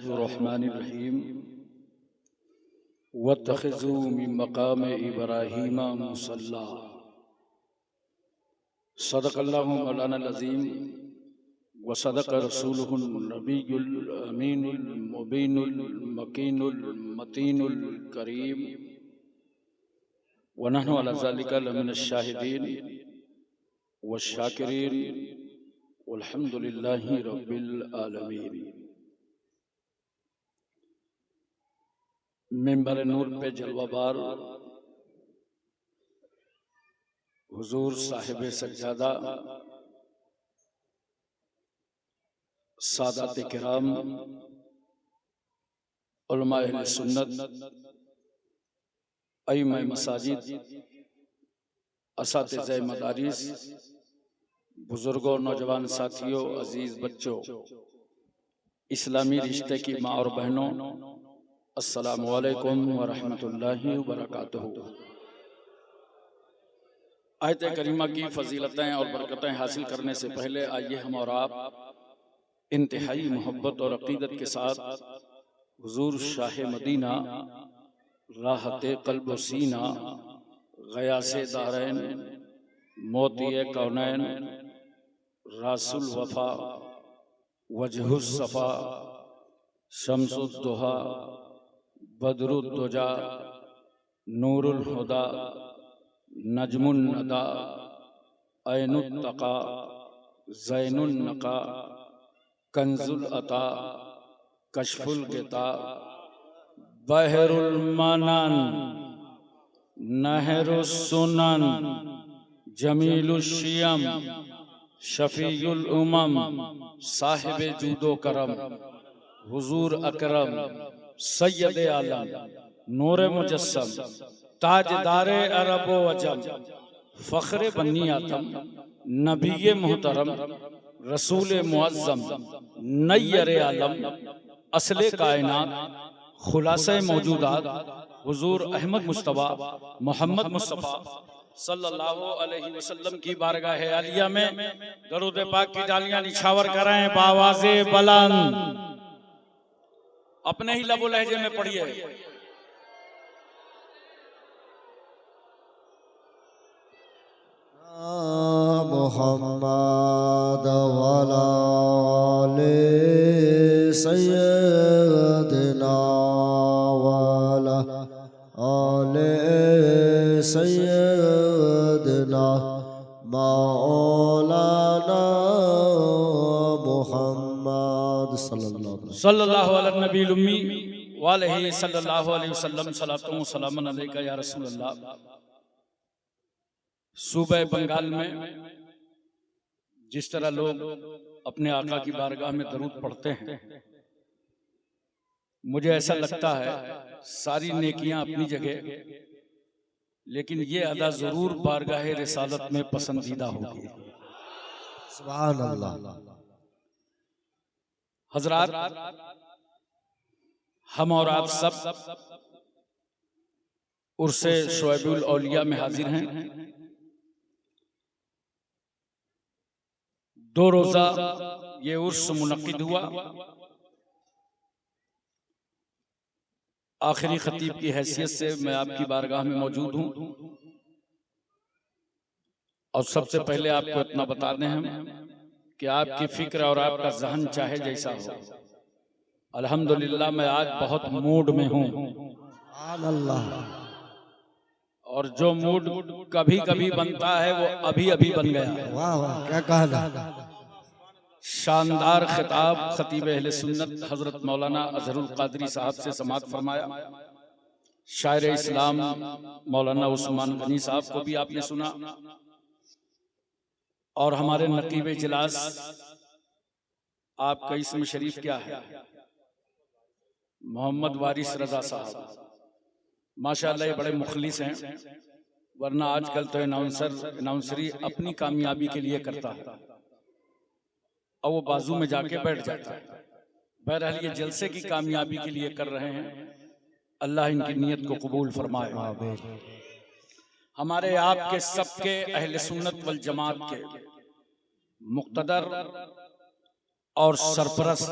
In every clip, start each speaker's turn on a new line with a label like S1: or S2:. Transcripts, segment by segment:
S1: बिस्मिल्लाहिर्रहमानिर्रहीम वत्तखिज़ू मिन मक़ाम इब्राहीम मुसल्ला सदक़ल्लाहु मौलाना अज़ीम व सदक़ रसूलुहुन नबियुल अमीनुल मुबीनुल मकीनुल मतीनुल करीम व नहनु अला ज़ालिका लमिनश शाहिदीन व शाकिरीन वल्हम्दुलिल्लाहि रब्बिल आलमीन। मिंबर नूर पे जलवाबार हुजूर साहिब सज्जादा सादात किराम उलमा अहले सुन्नत अइम्मा मसाजिद असातिज़े मदारिस बुजुर्गों नौजवान साथियों अजीज बच्चों इस्लामी रिश्ते की माँ और बहनों अस्सलामु अलैकुम व रहमतुल्लाहि व बरकातुहू। आयत करीमा की फजीलतें और बरकतें हासिल करने से पहले आइए हम और आप इंतहाई मोहब्बत और अकीदत के साथ हुजूर शाह मदीना राहते क़ल्ब व सीना गयासे दारैन मोतिए कौनैन रासुल वफा वजहुस सफा शम्सुद्दुहा बदरुद्दुजा नूरुल हुदा नजमुन नदा ऐनुत तका ज़ैनुन नका कंजुल अता कशफुल गिता बहरुल मनन नहरुस सुनन जमीलुश शियम शफीयुल उमम साहिबे जूदो करम हुजूर अकरम सैयद आलम नूर मुजस्सम ताजदारे अरब व अजम फ़ख्र बनी आदम नबी मुहतरम रसूल मुअज़्ज़म नय्यर आलम असले कायनात खुलासे मौजूदात हुजूर अहमद मुस्तफ़ा मोहम्मद मुस्तफ़ा सल्लल्लाहु अलैहि वसल्लम की बारगाह आलिया में दरूद पाक की डालियां निछावर कराएं बावाज़े बुलंद। अपने ही लबो लहजे में पढ़िए।
S2: मुहम्मद वाला सैयदना वाला आले सैयदना मौलाना मुहम्मद
S1: सल्लल्लाहु अलैहि नबील उम्मी वालैहि सल्लल्लाहु अलैहि वसल्लम सलातुन व सलामुन अलैका या रसूलल्लाह। सूबे बंगाल में जिस तरह लोग अपने आका की बारगाह में दरूद पढ़ते हैं, मुझे ऐसा लगता है सारी नेकियां अपनी जगह, लेकिन ये अदा जरूर बारगाह रिसालत में पसंदीदा होगी।
S2: सुभान अल्लाह।
S1: हजरात, हम और आप सब उर्से शुएबुल औलिया में हाजिर हैं। 2 रोजा ये उर्स मुनक्किद हुआ। आखिरी खतीब की हैसियत से मैं आपकी बारगाह में मौजूद हूं और सबसे पहले आपको इतना बता दें हम कि आपकी फिक्र और आपका जहन चाहे जैसा हो, अल्हम्दुलिल्लाह मैं आज बहुत मूड में हूं। और जो मूड कभी कभी बनता है वो अभी अभी बन गया।
S2: वाह वाह, क्या कहा।
S1: शानदार खिताब खतीब अहले सुन्नत हजरत मौलाना अजहरुल कादरी साहब से समाअत फरमाया। शायर इस्लाम मौलाना उस्मान गनी साहब को भी आपने सुना और हमारे नकीब इजलास आपका इसम शरीफ क्या है? मोहम्मद वारिस रजा साहब। माशाअल्लाह ये बड़े मुखलिस हैं, वरना आजकल तो अनाउंसरी अपनी कामयाबी के लिए करता है और वो बाजू में जाके बैठ जाता है। बहरहाल ये जलसे की कामयाबी के लिए कर रहे हैं, अल्लाह इनकी नीयत को कबूल फरमाए। हमारे आपके सबके अहले सुन्नत वल जमात के मुक्तदर और सरपरस्त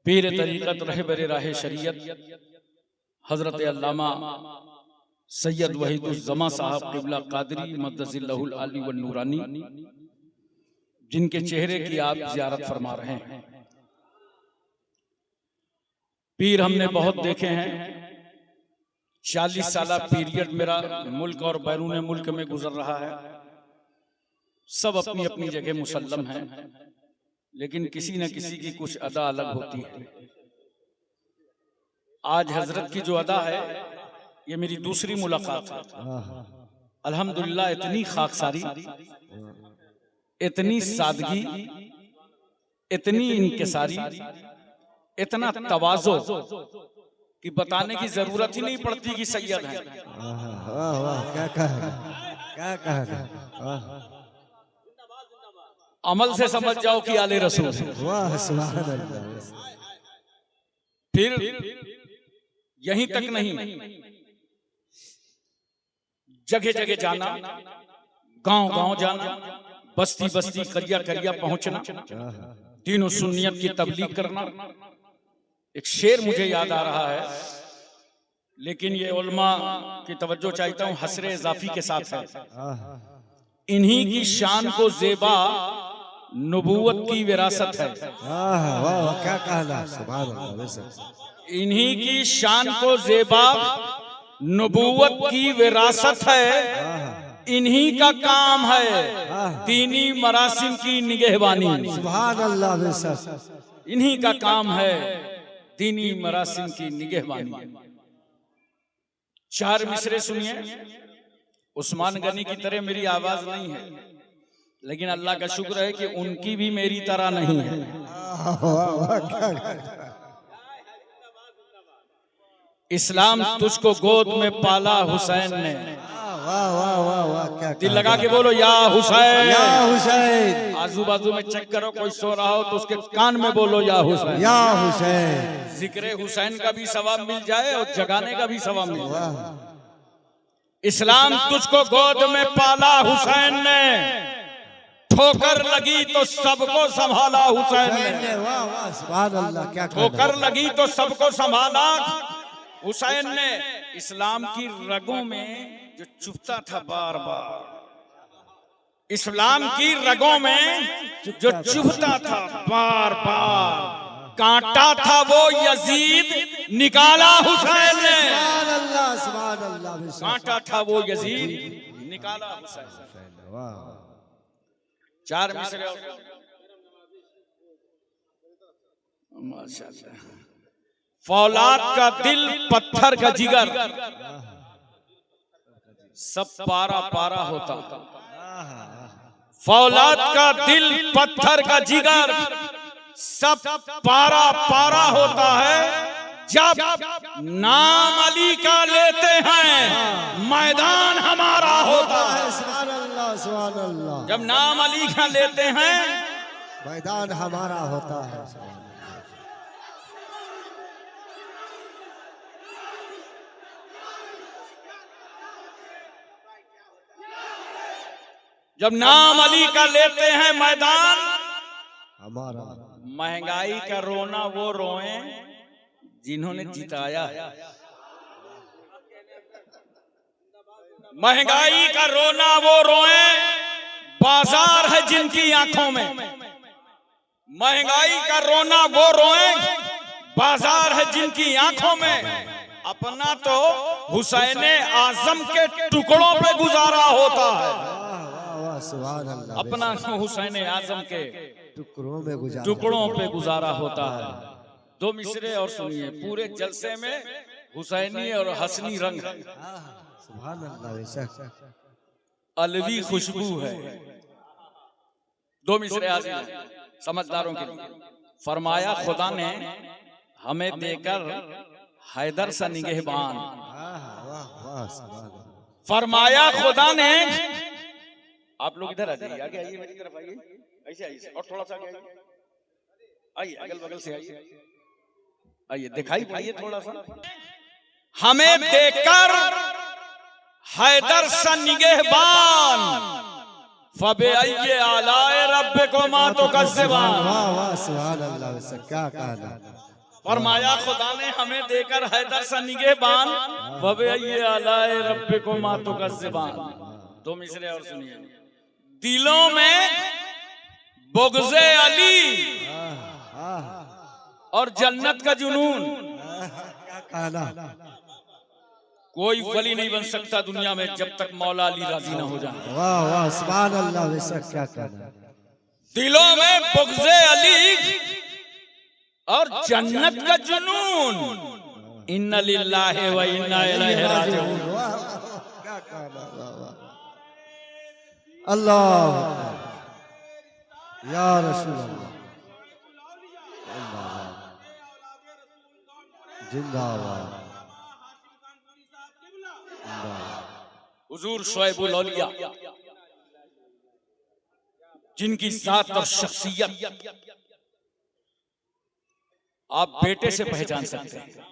S1: पीर तरीक़त रहबर राह शरीयत हजरत अल्लामा सैयद वहीदुज़्ज़मा साहब क़िबला क़ादरी मद्दज़िल्लहुल आली व नूरानी, जिनके चेहरे की आप ज़ियारत फरमा रहे हैं। पीर हमने बहुत देखे हैं। 40 साल पीरियड मेरा मुल्क और बैरून मुल्क में गुजर रहा है। सब अपनी अपनी जगह मुसल्लम हैं, लेकिन किसी न किसी की कुछ अदा अलग होती है। आज हजरत की जो अदा है, ये मेरी दूसरी मुलाकात है। अल्हम्दुलिल्लाह, इतनी खाकसारी, इतनी सादगी, इतनी इनकिसारी, इतना तवाज़ो कि बताने की जरूरत ही नहीं पड़ती कि सैयद हैं।
S2: वाह वाह, क्या कहा, क्या कहा।
S1: अमल से समझ जाओ कि आले रसूल हैं।
S2: वाह सुभान अल्लाह।
S1: फिर यहीं तक नहीं, जगह जगह जाना, गांव गांव जाना, बस्ती बस्ती, करिया करिया पहुंचना, दीन और सुन्नियत की तबलीग करना। एक शेर मुझे याद आ रहा है, लेकिन ये उलमा की तवज्जो चाहता हूं, हसरे इजाफी के साथ है। इन्हीं की शान को ज़ेबा नबूवत की विरासत है।
S2: वाह वाह, क्या कहना, सुभान अल्लाह।
S1: इन्हीं की शान को ज़ेबा नबूवत की विरासत है। इन्हीं का काम है दीनी मरासिम की निगहबानी।
S2: सुभान अल्लाह।
S1: इन्हीं का काम है दीनी मरासिम की निगहबानी। 4 मिसरे सुनिए। उस्मान गनी की तरह मेरी आवाज नहीं है, लेकिन अल्लाह का शुक्र है कि उनकी भी मेरी तरह नहीं है। इस्लाम तुझको गोद में पाला हुसैन ने।
S2: वाह वाह वाह वाह, क्या
S1: दिल लगा के बोलो या हुसैन,
S2: या हुसैन।
S1: आजू बाजू में चेक करो, कोई सो रहा हो तो उसके कान में बोलो या हुसैन,
S2: या हुसैन।
S1: जिक्र हुसैन का भी सवाब मिल जाए और जगाने का भी सवाब मिल जाए। इस्लाम तुझको गोद में पाला हुसैन ने, ठोकर लगी तो सबको संभाला हुसैन ने।
S2: वाह वाह, सुभान अल्लाह, क्या
S1: ठोकर लगी तो सबको संभाला हुसैन ने। इस्लाम की रगों में जो चुभता था बार बार, इस्लाम की रगों में जो चुभता था बार बार, कांटा था वो यजीद निकाला हुसैन ने।
S2: सुभान अल्लाह, सुभान अल्लाह।
S1: कांटा था वो यजीद निकाला हुसैन।
S2: वाह।
S1: 4 मिसरे माशाअल्लाह। फौलाद का दिल, पत्थर का जिगर, सब पारा पारा होता। फौलाद का दिल, पत्थर का जिगर, सब पारा पारा होता है। जब नाम अली का लेते हैं, मैदान हमारा होता है।
S2: सुभान अल्लाह, सुभान अल्लाह।
S1: जब नाम अली का लेते हैं,
S2: मैदान हमारा होता है।
S1: जब नाम अली का लेते हैं, मैदान
S2: हमारा।
S1: महंगाई का रोना वो रोए जिन्होंने जिताया। महंगाई का रोना वो रोए, बाजार है जिनकी आंखों में। महंगाई का रोना वो रोए, बाजार है जिनकी आंखों में। अपना तो हुसैन आजम के टुकड़ों पे गुजारा होता है।
S2: सुभान अल्लाह।
S1: अपना हुसैन आजम के
S2: टुकड़ों
S1: पे गुजारा होता है। 2 मिसरे और सुनिए। पूरे जलसे में हुसैनी और हसनी रंग है।
S2: सुभान अल्लाह।
S1: अलवी खुशबू है। 2 मिसरे हाजिर समझदारों के लिए। फरमाया खुदा ने हमें देकर हैदर सा निगहबान। फरमाया खुदा ने, आप लोग इधर आ जाइए, आगे आइए, मेरी तरफ आइए, ऐसे आइए और थोड़ा सा आगे आइए, अगल बगल से आइए, आइए दिखाई पड़िए थोड़ा सा। हमें देखकर हैदर सा निगहबान, फबे आइए आलाए रब्बे को मातो का ज़बान।
S2: वाह वाह, सुभान अल्लाह। क्या कहना।
S1: फरमाया खुदा ने हमें देकर हैदर सा निगहबान, वबे ये अलाए रब्बे को मातो का ज़बान। दो मिसरे और सुनिए। दिलों में बुग़्ज़े अली और जन्नत का जुनून।
S2: क्या कहना,
S1: कोई वली नहीं बन सकता दुनिया में जब तक मौला अली राजी ना हो जाए।
S2: वाह वाह सुभान अल्लाह, वैसा क्या कहना।
S1: दिलों में बुग़्ज़े अली और जन्नत का जुनून। इन्ना लिल्लाहि व इन्ना इलैहि राजिऊन।
S2: क्या कहना, वाह वाह। अल्लाह या रसूल अल्लाह, जिंदाबाद।
S1: हुजूर शुएबुल औलिया, जिनकी जात और शख्सियत आप बेटे से पहचान सकते हैं।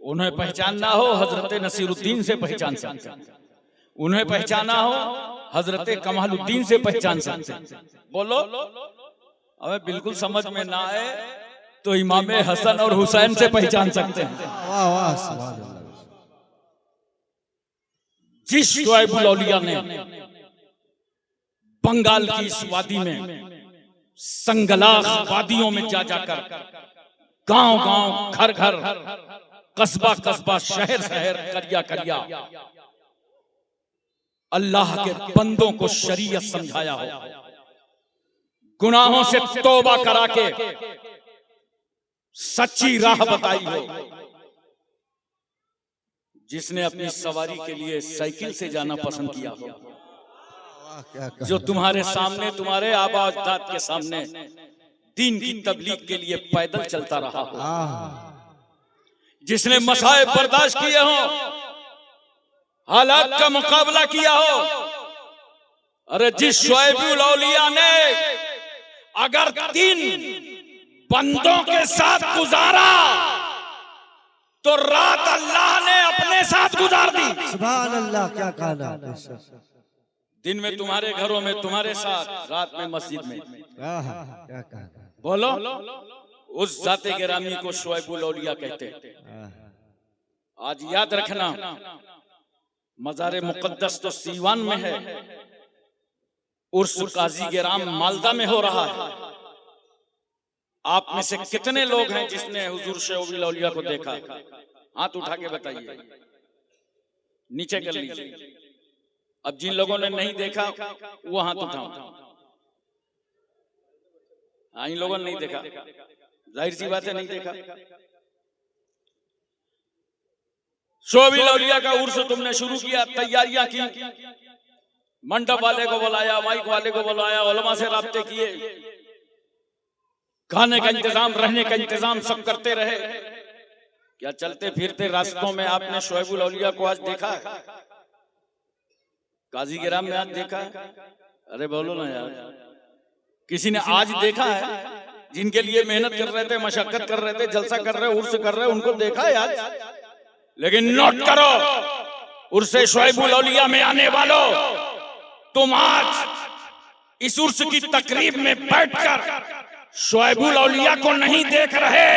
S1: उन्हें पहचानना हो हजरत नसीरुद्दीन से पहचान सकते हैं, उन्हें पहचाना हो हजरत कमालुद्दीन से पहचान सकते हैं। बोलो, हमें बिल्कुल समझ में ना आए तो इमाम हसन और हुसैन से पहचान सकते हैं।
S2: वाह वाह सुभान अल्लाह।
S1: जिस शुएबुल औलिया ने बंगाल की इस वादी में संगलाख वादियों में जा जाकर गांव गांव, घर घर, कस्बा कस्बा, शहर शहर, करिया करिया अल्लाह के बंदों को शरीयत समझाया हो, गुनाहों से तौबा करा के सच्ची राह बताई हो, जिसने अपनी सवारी के लिए साइकिल से जाना पसंद किया हो, जो तुम्हारे सामने, तुम्हारे आबा अजदाद के सामने दीन की तबलीग के लिए पैदल चलता रहा हो, जिसने मसाइब बर्दाश्त किए हो, हालात का मुकाबला किया हो। अरे जिस शुएबुल औलिया ने अगर 3 बंदों के साथ गुजारा तो रात अल्लाह ने अपने साथ गुजार दी। सुभान
S2: अल्लाह, क्या कहना।
S1: दिन में तुम्हारे घरों में तुम्हारे साथ, रात में मस्जिद में।
S2: क्या कहना।
S1: बोलो, उस जाते गिरामी को शुएबुल औलिया कहते हैं। आज याद रखना, मज़ार मुक़द्दस तो सीवान में है, उर्स काजी गिराम मालदा में हो रहा है। आप में से कितने लोग हैं जिसने हुजूर शुएबुल औलिया को देखा? हाथ उठा के बताइए, नीचे कर लीजिए। अब जिन लोगों ने नहीं देखा वो हाथ उठाओ। हाँ, इन लोगों ने नहीं देखा, जाहिर सी बात है नहीं देखा। शुएबुल औलिया का उर्स तुमने शुरू किया, तैयारियां की, मंडप वाले को बुलाया, माइक वाले को बुलाया, उलमा से राब्ते किए, खाने का इंतजाम, रहने का इंतजाम सब करते रहे। क्या चलते फिरते रास्तों में आपने शुएबुल औलिया को आज देखा है? काजी गिराम में आज देखा है? अरे बोलो ना यार, किसी ने आज देखा है? जिनके लिए मेहनत कर रहे थे, मशक्कत कर रहे थे, जलसा कर रहे, उर्स कर रहे, उनको देखा है आज? लेकिन नोट करो, उर्स शुएबुल औलिया में आने वालों, तुम आज इस उर्स की तकरीब में बैठकर शुएबुल औलिया को नहीं देख रहे,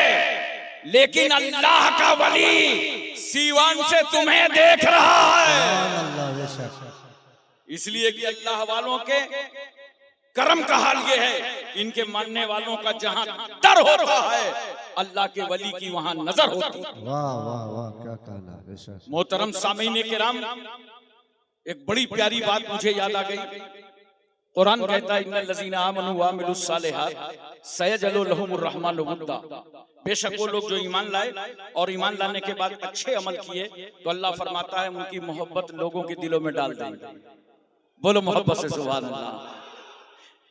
S1: लेकिन अल्लाह का वली सीवान से तुम्हें देख रहा है। इसलिए कि अल्लाह वालों के करम का हाल ये है, इनके मानने वालों का जहां डर होता है, अल्लाह के वली की वहां नजर होती है।
S2: वाह वाह वाह, क्या कहना।
S1: मोहतरम सामीन किराम, एक बड़ी प्यारी बात मुझे याद आ गई। कुरान कहता है, इन्नल लज़ीना आमनू व अमिलुस सालिहात सयजअलु लहुमुर रहमानु वुद्दा। बेशक वो लोग जो ईमान लाए और ईमान लाने के बाद अच्छे अमल किए तो अल्लाह फरमाता है उनकी मोहब्बत लोगों के दिलों में डाल देंगे। बोलो मोहब्बत से सुभान अल्लाह।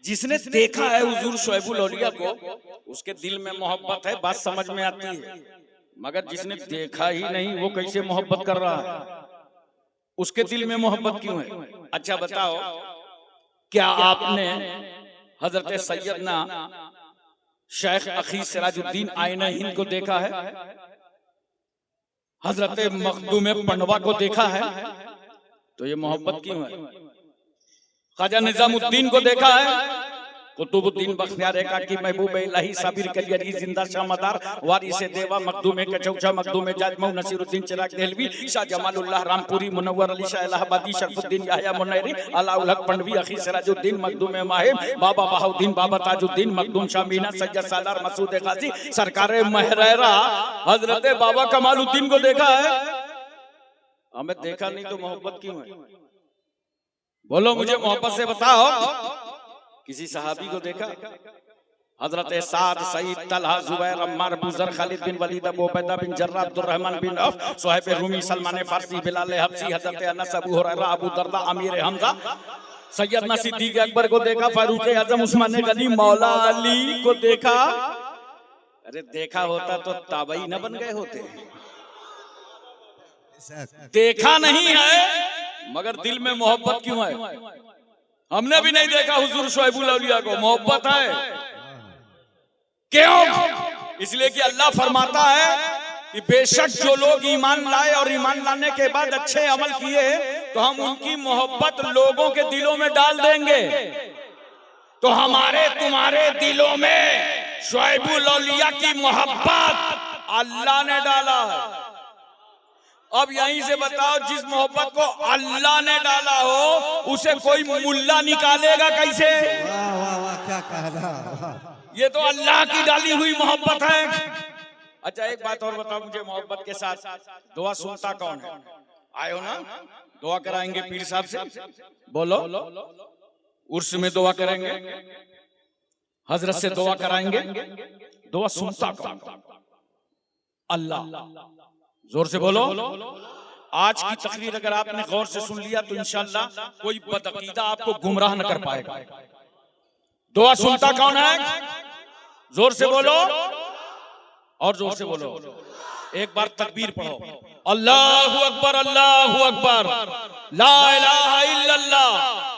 S1: जिसने देखा है हुजूर शुएबुल औलिया को, उसके दिल में मोहब्बत है, बात समझ में आती है। मगर जिसने देखा ही नहीं, वो कैसे मोहब्बत कर रहा है? उसके दिल में मोहब्बत क्यों है? अच्छा बताओ, क्या आपने हजरत सैयदना शेख अखी सिराजुद्दीन आईना हिंद को देखा है? हजरत मखदूम पंडवा को देखा है? तो ये मोहब्बत क्यों है? ख्वाजा निजामुद्दीन को देखा है? कुतुबुद्दीन बख्तियार का कि महबूब इलाही साबिर कलियरी जिंदा शाह मदार वारिसे देवा मखदूम कचौचा मखदूम जाजमऊ नसीरुद्दीन चिराग देहलवी शाह जमालुल्लाह रामपुरी मुनव्वर अली शाह इलाहाबादी शरफुद्दीन याहया मुनैरी अलाउल हक पंडवी अखी सिराजुद्दीन मखदूम माहिब बाबा बहाउद्दीन बाबा ताजुद्दीन मखदूम शाह मीना सैयद सालार मसूद गाजी सरकार महरेरा हजरत बाबा कमालुद्दीन को देखा है? हमें देखा नहीं तो मोहब्बत क्यों है? बोलो मुझे मोहब्बत से बताओ। किसी सहाबी को देखा? हजरत साद सईद तलहा जुबैर अम्मार बुजर खालिद बिन वलीद अबू उबैदा बिन जर्रा अब्दुर्रहमान बिन औफ सुहैब रूमी सलमान फारसी बिलाल हबशी हजरत अनस अबू हुरैरा अबू दरदा अमीर हमजा सैयदना सिद्दीक अकबर को देखा? फारूक आजम उस्मान गनी मौला अली को देखा? अरे देखा होता तो ताबई न बन गए होते। देखा नहीं है मगर दिल में मोहब्बत क्यों है? हमने भी नहीं देखा हुजूर शुएबुल औलिया को, मोहब्बत है। क्यों? इसलिए कि अल्लाह फरमाता है कि बेशक जो लोग ईमान लाए और ईमान लाने के बाद अच्छे अमल किए तो हम उनकी मोहब्बत लोगों के दिलों में डाल देंगे। तो हमारे तुम्हारे दिलों में शुएबुल औलिया की मोहब्बत अल्लाह ने डाला है। अब यहीं से बताओ, जिस मोहब्बत को अल्लाह ने डाला हो उसे कोई मुल्ला निकालेगा कैसे?
S2: वाह वाह वाह, क्या कहना।
S1: ये तो अल्लाह की डाली हुई मोहब्बत है। अच्छा एक बात और बताओ मुझे, मोहब्बत के साथ दुआ सुनता कौन है? आयो ना, दुआ कराएंगे पीर साहब से। बोलो, उर्स में दुआ करेंगे, हजरत से दुआ कराएंगे। दुआ सुनता कौन? अल्लाह। जोर से बोलो। आज की तकरीर अगर आपने गौर से सुन लिया तो इंशाअल्लाह कोई बदअकीदा आपको गुमराह न कर पाएगा। दुआ सुनता कौन है? जोर से बोलो और जोर से बोलो। एक बार तकबीर पढ़ो, अल्लाहु अकबर अल्लाहु अकबर ला इलाहा इल्लल्लाह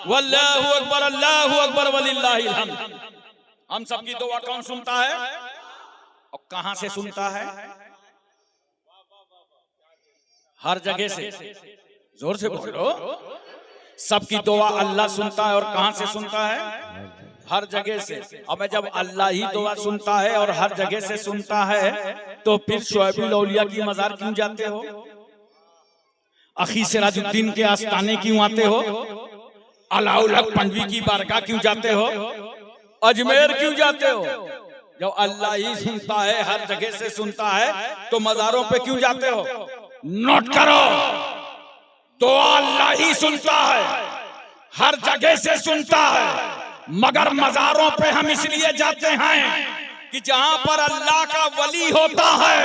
S1: वल्लाहु अकबर अल्लाहु अकबर वलिल्लाहिल हम्द। हम सबकी दुआ कौन सुनता है और कहां से सुनता है? हर जगह से। जोर से बोलो। सबकी दुआ अल्लाह सुनता है और कहां से सुनता है? हर जगह से। अब जब अल्लाह ही दुआ सुनता है और हर जगह से सुनता है तो फिर शुएबुल औलिया की मजार क्यों जाते हो? अखी सिराजुद्दीन के आस्ताने क्यों आते हो? अलाउल हक पंडवी की बारगाह क्यों जाते हो? अजमेर क्यों जाते हो? जब अल्लाह ही सुनता है, हर जगह से सुनता है, तो मजारों पे क्यों जाते हो? नोट करो, दुआ अल्लाह ही सुनता है, हर जगह से सुनता है, मगर मजारों पे हम इसलिए जाते हैं कि जहां पर अल्लाह का वली होता है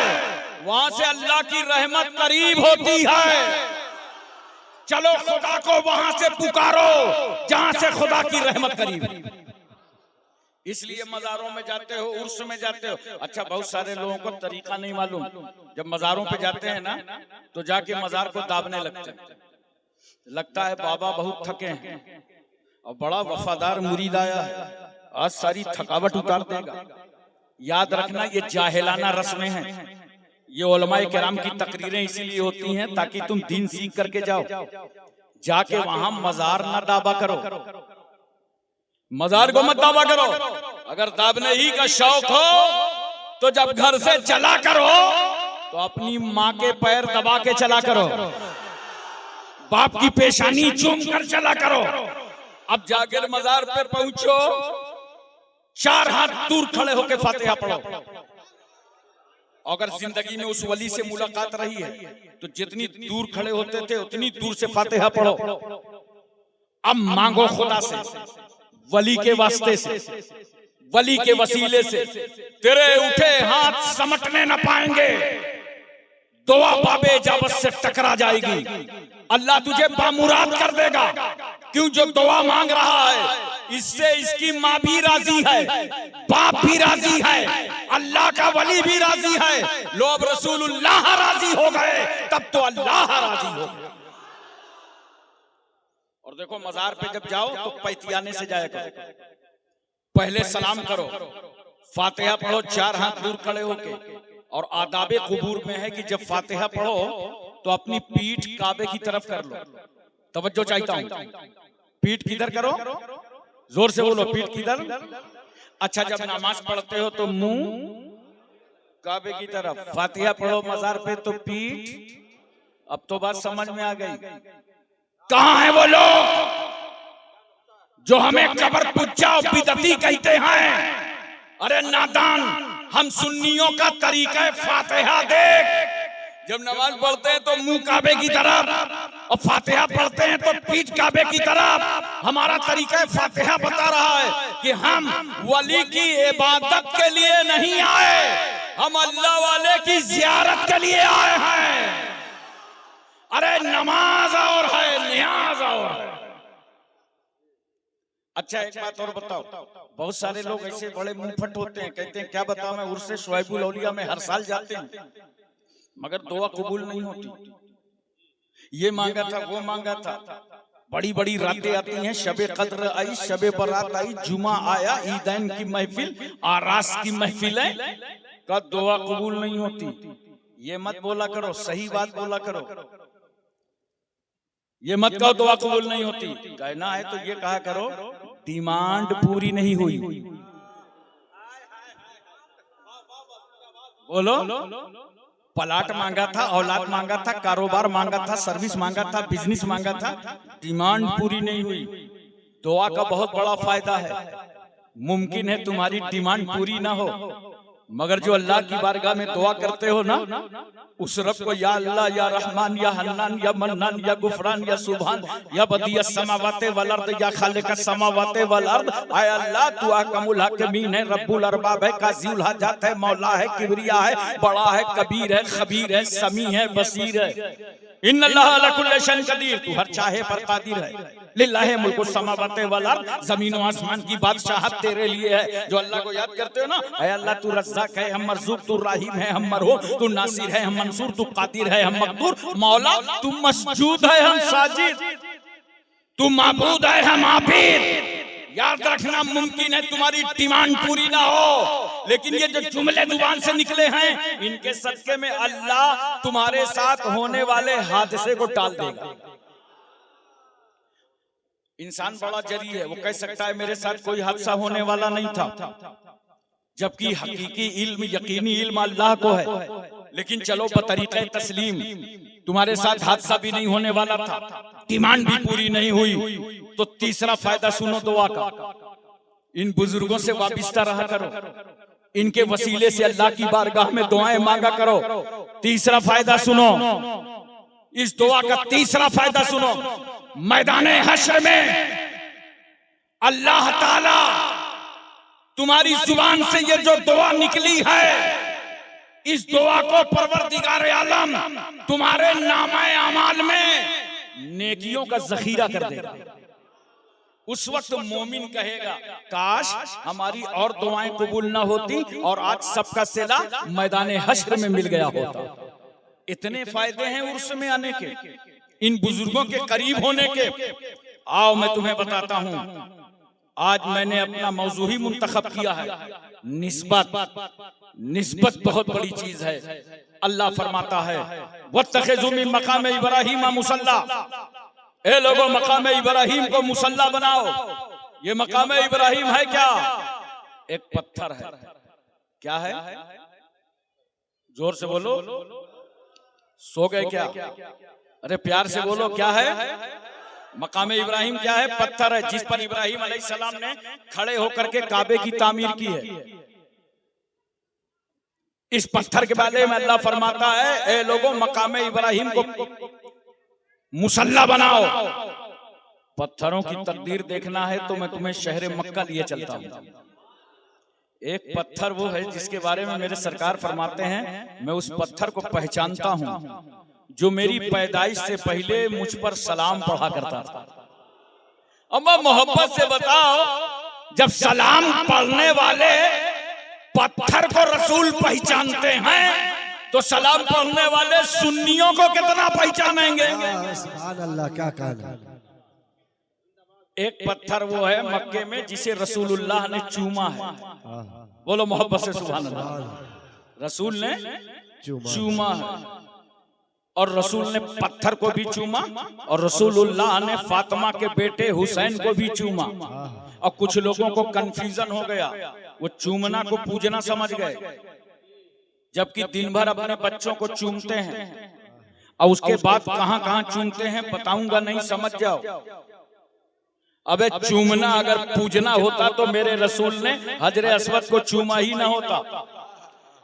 S1: वहां से अल्लाह की रहमत करीब होती है। चलो खुदा को वहां से पुकारो जहां से खुदा की रहमत करीब। इसलिए मजारों में जाते हो, उर्स में जाते हो। अच्छा, बहुत सारे लोगों को तरीका नहीं मालूम। जब मजारों पे जाते हैं ना तो जाके मजार को दाबने लगते हैं। लगता है बाबा बहुत थके हैं और बड़ा वफादार मुरीद आया है, आज सारी थकावट उतार देगा। याद रखना, ये जाहिलाना रस्में हैं। ये उलमाए किराम की तकरीरें इसीलिए होती हैं ताकि तुम दीन सीख करके जाओ। जाके वहां मजार ना दाबा करो, मजार को मत दाबा करो। अगर दाबने ही का शौक हो तो जब घर से चला करो तो अपनी माँ के पैर दबा के चला करो, बाप की पेशानी चूम कर चला करो। अब जाकर मजार पे पहुंचो, 4 हाथ दूर खड़े होकर फातिहा पढ़ो। अगर जिंदगी में उस वली से मुलाकात रही है तो जितनी दूर खड़े होते थे उतनी दूर से फातिहा पढ़ो। अब मांगो खुदा से, वली के वास्ते से, वली के वसीले से। तेरे उठे हाथ समटने न पाएंगे, दुआ बाबे इजाबत से टकरा जाएगी। अल्लाह तुझे बामुराद कर देगा। क्यों? जो दुआ मांग रहा है इससे इसकी माँ भी राजी है, बाप भी राजी है, अल्लाह का वली भी राजी है। लो अब रसूलुल्लाह राजी हो गए तब तो अल्लाह राजी हो गया। और देखो, मजार पे जब जाओ तो पैतियाने से जाया करो। पहले सलाम करो, फातिहा पढ़ो 4 हाथ दूर खड़े होके। और आदाबे कुबूर में है कि जब फातिहा पढ़ो तो अपनी पीठ काबे की तरफ कर लो। तवज्जो चाहता हूं, पीठ किधर करो? जोर से बोलो, पीठ किधर? अच्छा, जब नमाज पढ़ते हो तो मुंह काबे की तरफ, फातिहा पढ़ो मजार पे तो पीठ। अब तो बात समझ में आ गई। कहां है वो लोग जो हमें कब्र पुज्जा और बिदती कहते हैं? अरे नादान, हम सुन्नियों का तरीका फातिहा देख। जब नमाज पढ़ते हैं तो मुंह काबे की तरफ और फातिहा पढ़ते हैं तो पीठ काबे की तरफ। हमारा तरीका फातिहा बता रहा है कि हम वली की इबादत के लिए नहीं आए, हम अल्लाह वाले की जियारत के लिए आए हैं। अरे नमाज और है, नियाज और है। अच्छा, एक बात और बताओ, बहुत सारे लोग ऐसे बड़े मुंहफट होते हैं, कहते हैं क्या बताओ, मैं उर्से शुआइबुल औलिया में हर साल जाते हैं मगर दुआ कबूल नहीं होती। ये मांगा था, वो मांगा था, बड़ी बड़ी रातें आती हैं, शबे कद्र आई, शबे बारात आई, जुमा आया, ईदैन की महफिल, आरास की महफिलें, का दुआ कबूल नहीं होती। ये मत बोला करो, सही बात बोला करो। ये मत कहो दुआ कबूल नहीं होती। कहना है तो ये कहा करो, डिमांड पूरी नहीं हुई। बोलो, प्लाट मांगा था, औलाद मांगा था, कारोबार मांगा था, सर्विस मांगा था, बिजनेस मांगा था, डिमांड पूरी नहीं हुई। दुआ का बहुत बड़ा फायदा है। मुमकिन है तुम्हारी डिमांड पूरी ना हो, मगर जो अल्लाह की बारगाह में दुआ करते हो ना, उस रब को या अल्लाह, या रहमान, या हन्नान, या मन्नान, या गुफरान, या सुभान, या बदियस समावाते वल अर्द, या खालिकस समावाते वल अर्द, आय अल्लाह तू अहकमुल हाकिमीन है, रब्बुल अरबाब है, काज़िउल हाजात है, मौला है, किबरिया है, बड़ा है, कबीर है, खबीर है, समी है, बसीर है। इन्नल्लाह अला कुल्ली शैइन कदीर, तू हर चाहे पर कादिर है। लिल्लाहि मुल्कुस समावाति वल अर्द, जमीन और आसमान की बादशाहत तेरे लिए है। जो अल्लाह को याद करते हो ना, ऐ अल्लाह तू रज़्ज़ाक है, हम मरज़ूक, तू राहिम है, हम मरहूम, तू नासिर है, हम मंसूर, तू कादिर है, हम मक़दूर, मौला तू मसजूद है, हम साजिद, तू माबूद है, हम आबिद। याद रखना, मुमकिन है तुम्हारी डिमांड पूरी ना हो, लेकिन ये जो जुमले जुबान से निकले हैं, इनके सदके में अल्लाह तुम्हारे साथ होने वाले हादसे को टाल देगा। इंसान बड़ा जरी है, वो कह सकता है मेरे साथ कोई हादसा होने वाला नहीं था, जबकि हकीकी इल्म, यकीनी इल्म अल्लाह को है। लेकिन चलो बतरीक़े तस्लीम, तुम्हारे साथ हादसा भी नहीं होने वाला था, डिमांड भी पूरी नहीं हुई, तो तीसरा फायदा सुनो दुआ का। इन बुजुर्गों से वाबिस्ता रहा करो, इनके वसीले से अल्लाह की बारगाह में दुआएं मांगा करो। तीसरा फायदा सुनो, इस दुआ का तीसरा फायदा सुनो, मैदाने हश्र में अल्लाह ताला तुम्हारी जुबान से ये जो दुआ निकली है, इस दुआ को परवरदिगार आलम तुम्हारे नामे अमाल में नेकियों का जखीरा कर देगा। उस वक्त मोमिन कहेगा काश हमारी और दुआएं कबूल ना होती और आज सबका सिला मैदाने हश्र में मिल गया होता। इतने फायदे हैं उर्स में आने के, इन बुजुर्गों के करीब होने के। आओ मैं तुम्हें बताता हूं, आज मैंने अपना मौजू ही मुंतखब किया है, निस्बत। निस्बत बहुत बड़ी चीज है। अल्लाह फरमाता है वत्तखिज़ू मिन मकाम इब्राहीम मुसल्ला, ए लोगों मकाम इब्राहीम को मुसल्ला बनाओ। ये मकाम इब्राहीम है क्या? एक पत्थर है। क्या है? जोर से बोलो, सो गए क्या? अरे प्यार से बोलो, क्या है? मकाम इब्राहीम क्या है? पत्थर है जिस पर इब्राहीम अलैहिस्सलाम ने खड़े होकर के काबे की तामीर की है। इस पत्थर के बारे में अल्लाह फरमाता है ए लोगों मकाम इब्राहीम को मुसल्ला बनाओ। पत्थरों की तकदीर देखना है तो मैं तुम्हें शहर मक्का लिए चलता हूं। एक पत्थर वो है जिसके बारे में मेरे सरकार फरमाते हैं मैं उस पत्थर को पहचानता हूं, जो मेरी पैदाइश से पहले मुझ पर सलाम पढ़ा करता था। अम्मा मोहब्बत से बताओ, जब सलाम पढ़ने वाले पत्थर को रसूल पहचानते हैं तो सलाम पढ़ने वाले सुन्नियों को कितना पहचानेंगे?
S2: सुभान अल्लाह, क्या कहना।
S1: एक पत्थर वो है मक्के में जिसे रसूलुल्लाह ने चूमा है। बोलो मोहब्बत से सुभान अल्लाह। रसूल ने चूमा है और रसूल ने पत्थर को भी चूमा और रसूलुल्लाह ने फातिमा के बेटे हुसैन को भी चूमा। और कुछ लोगों को कंफ्यूजन हो गया, वो चूमना को पूजना समझ गए, जबकि दिन भर अपने बच्चों को चूमते हैं और उसके बाद कहां कहां चूमते हैं बताऊंगा, नहीं समझ जाओ। अबे चूमना अगर पूजना होता तो मेरे रसूल ने हजरे अस्वद को चूमा ही ना होता।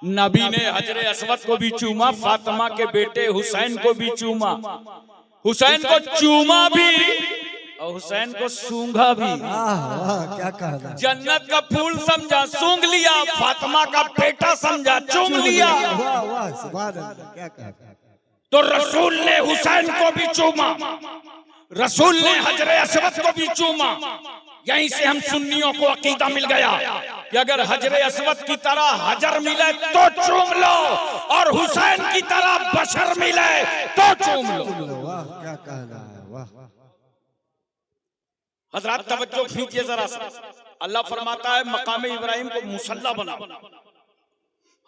S1: नबी ने हजरे अस्वद को भी चूमा, फातिमा के बेटे हुसैन को भी चूमा, हुसैन को चूमा भी और हुसैन को सूंघा भी।
S2: क्या कहना,
S1: जन्नत का फूल समझा सूंघ लिया, फातिमा का बेटा समझा चूम लिया।
S2: वाह वाह सुभान अल्लाह, क्या कहना।
S1: तो रसूल ने हुसैन को भी चूमा, रसूल ने हजरे अस्वद को भी चूमा। यहीं से हम सुन्नियों को अकीदा मिल गया कि अगर हजरे अस्वद की तरह हजर मिले तो चूम लो और हुसैन की तरह बशर मिले तो चूम लो।
S2: वाह क्या कहना है, वाह।
S1: हजरत तवज्जो कीजिए जरा सा, अल्लाह फरमाता है मकाम इब्राहिम को मुसल्ला बनाओ।